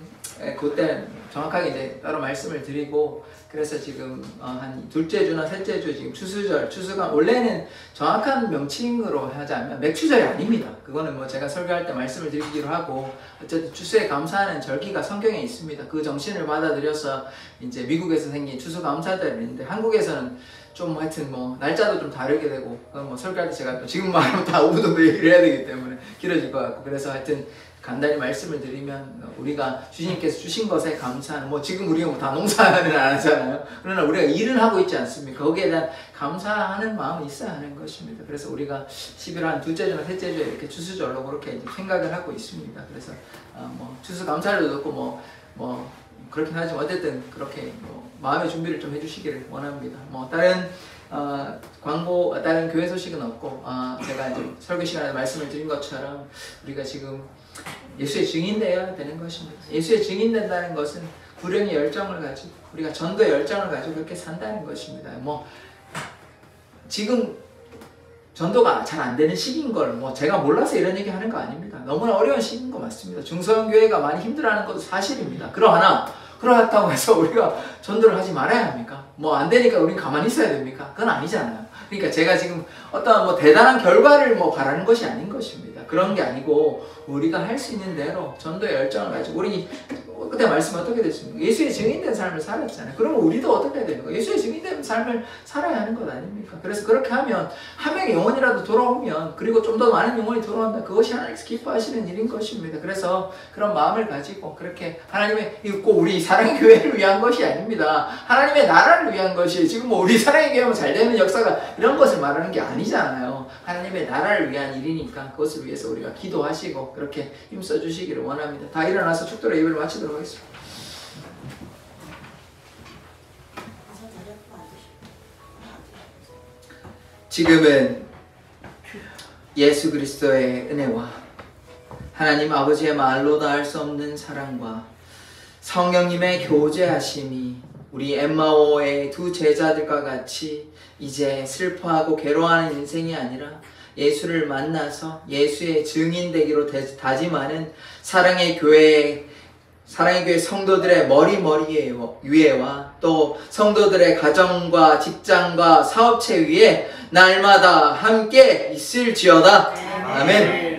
Speaker 1: 그때 정확하게 이제 따로 말씀을 드리고 그래서 지금 한 둘째 주나 셋째 주 지금 추수절, 추수감 원래는 정확한 명칭으로 하자면 맥추절이 아닙니다. 그거는 뭐 제가 설교할 때 말씀을 드리기로 하고 어쨌든 추수에 감사하는 절기가 성경에 있습니다. 그 정신을 받아들여서 이제 미국에서 생긴 추수감사절인데 한국에서는 좀 하여튼 뭐 날짜도 좀 다르게 되고 그건 뭐 설교할 때 제가 또 지금 말하면 다 5분 정도 얘기를 해야 되기 때문에 길어질 것 같고 그래서 하여튼 간단히 말씀을 드리면 우리가 주님께서 주신 것에 감사하는 뭐 지금 우리가 뭐 다 농사는 안 하잖아요. 그러나 우리가 일을 하고 있지 않습니까? 거기에 대한 감사하는 마음이 있어야 하는 것입니다. 그래서 우리가 11월 한 둘째 주나 셋째 주에 이렇게 추수절로 그렇게 이제 생각을 하고 있습니다. 그래서 뭐 추수 감사를 듣고 뭐 그렇긴 하지만 어쨌든 그렇게 뭐 마음의 준비를 좀 해주시기를 원합니다. 뭐 다른 다른 교회 소식은 없고 제가 이제 설교 시간에 말씀을 드린 것처럼 우리가 지금 예수의 증인되어야 되는 것입니다. 예수의 증인된다는 것은 불행의 열정을 가지고 우리가 전도의 열정을 가지고 그렇게 산다는 것입니다. 뭐 지금 전도가 잘 안 되는 시기인 걸 뭐 제가 몰라서 이런 얘기 하는 거 아닙니다. 너무나 어려운 시기인 거 맞습니다. 중소형 교회가 많이 힘들어하는 것도 사실입니다. 그렇다고 해서 우리가 전도를 하지 말아야 합니까? 뭐 안 되니까 우린 가만히 있어야 됩니까? 그건 아니잖아요. 그러니까 제가 지금 어떤 뭐 대단한 결과를 뭐 바라는 것이 아닌 것입니다. 그런 게 아니고 우리가 할 수 있는 대로 전도의 열정을 가지고 우리 그때 말씀 어떻게 됐습니까? 예수의 증인된 삶을 살았잖아요. 그러면 우리도 어떻게 해야 되는 거예요? 예수의 증인된 삶을 살아야 하는 것 아닙니까? 그래서 그렇게 하면 한 명의 영혼이라도 돌아오면 그리고 좀 더 많은 영혼이 돌아온다. 그것이 하나님께서 기뻐하시는 일인 것입니다. 그래서 그런 마음을 가지고 그렇게 하나님의 꼭 우리 사랑의 교회를 위한 것이 아닙니다. 하나님의 나라를 위한 것이 지금 뭐 우리 사랑의 교회면 잘 되는 역사가 이런 것을 말하는 게 아니잖아요. 하나님의 나라를 위한 일이니까 그것을 위해서 우리가 기도하시고 그렇게 힘써 주시기를 원합니다. 다 일어나서 축도로 예배를 마치도록 하겠습니다. 지금은 예수 그리스도의 은혜와 하나님 아버지의 말로 다할 수 없는 사랑과 성령님의 교제하심이 우리 엠마오의 두 제자들과 같이 이제 슬퍼하고 괴로워하는 인생이 아니라 예수를 만나서 예수의 증인 되기로 다짐하는 사랑의 교회 성도들의 머리 위에와 또 성도들의 가정과 직장과 사업체 위에 날마다 함께 있을지어다. 아멘.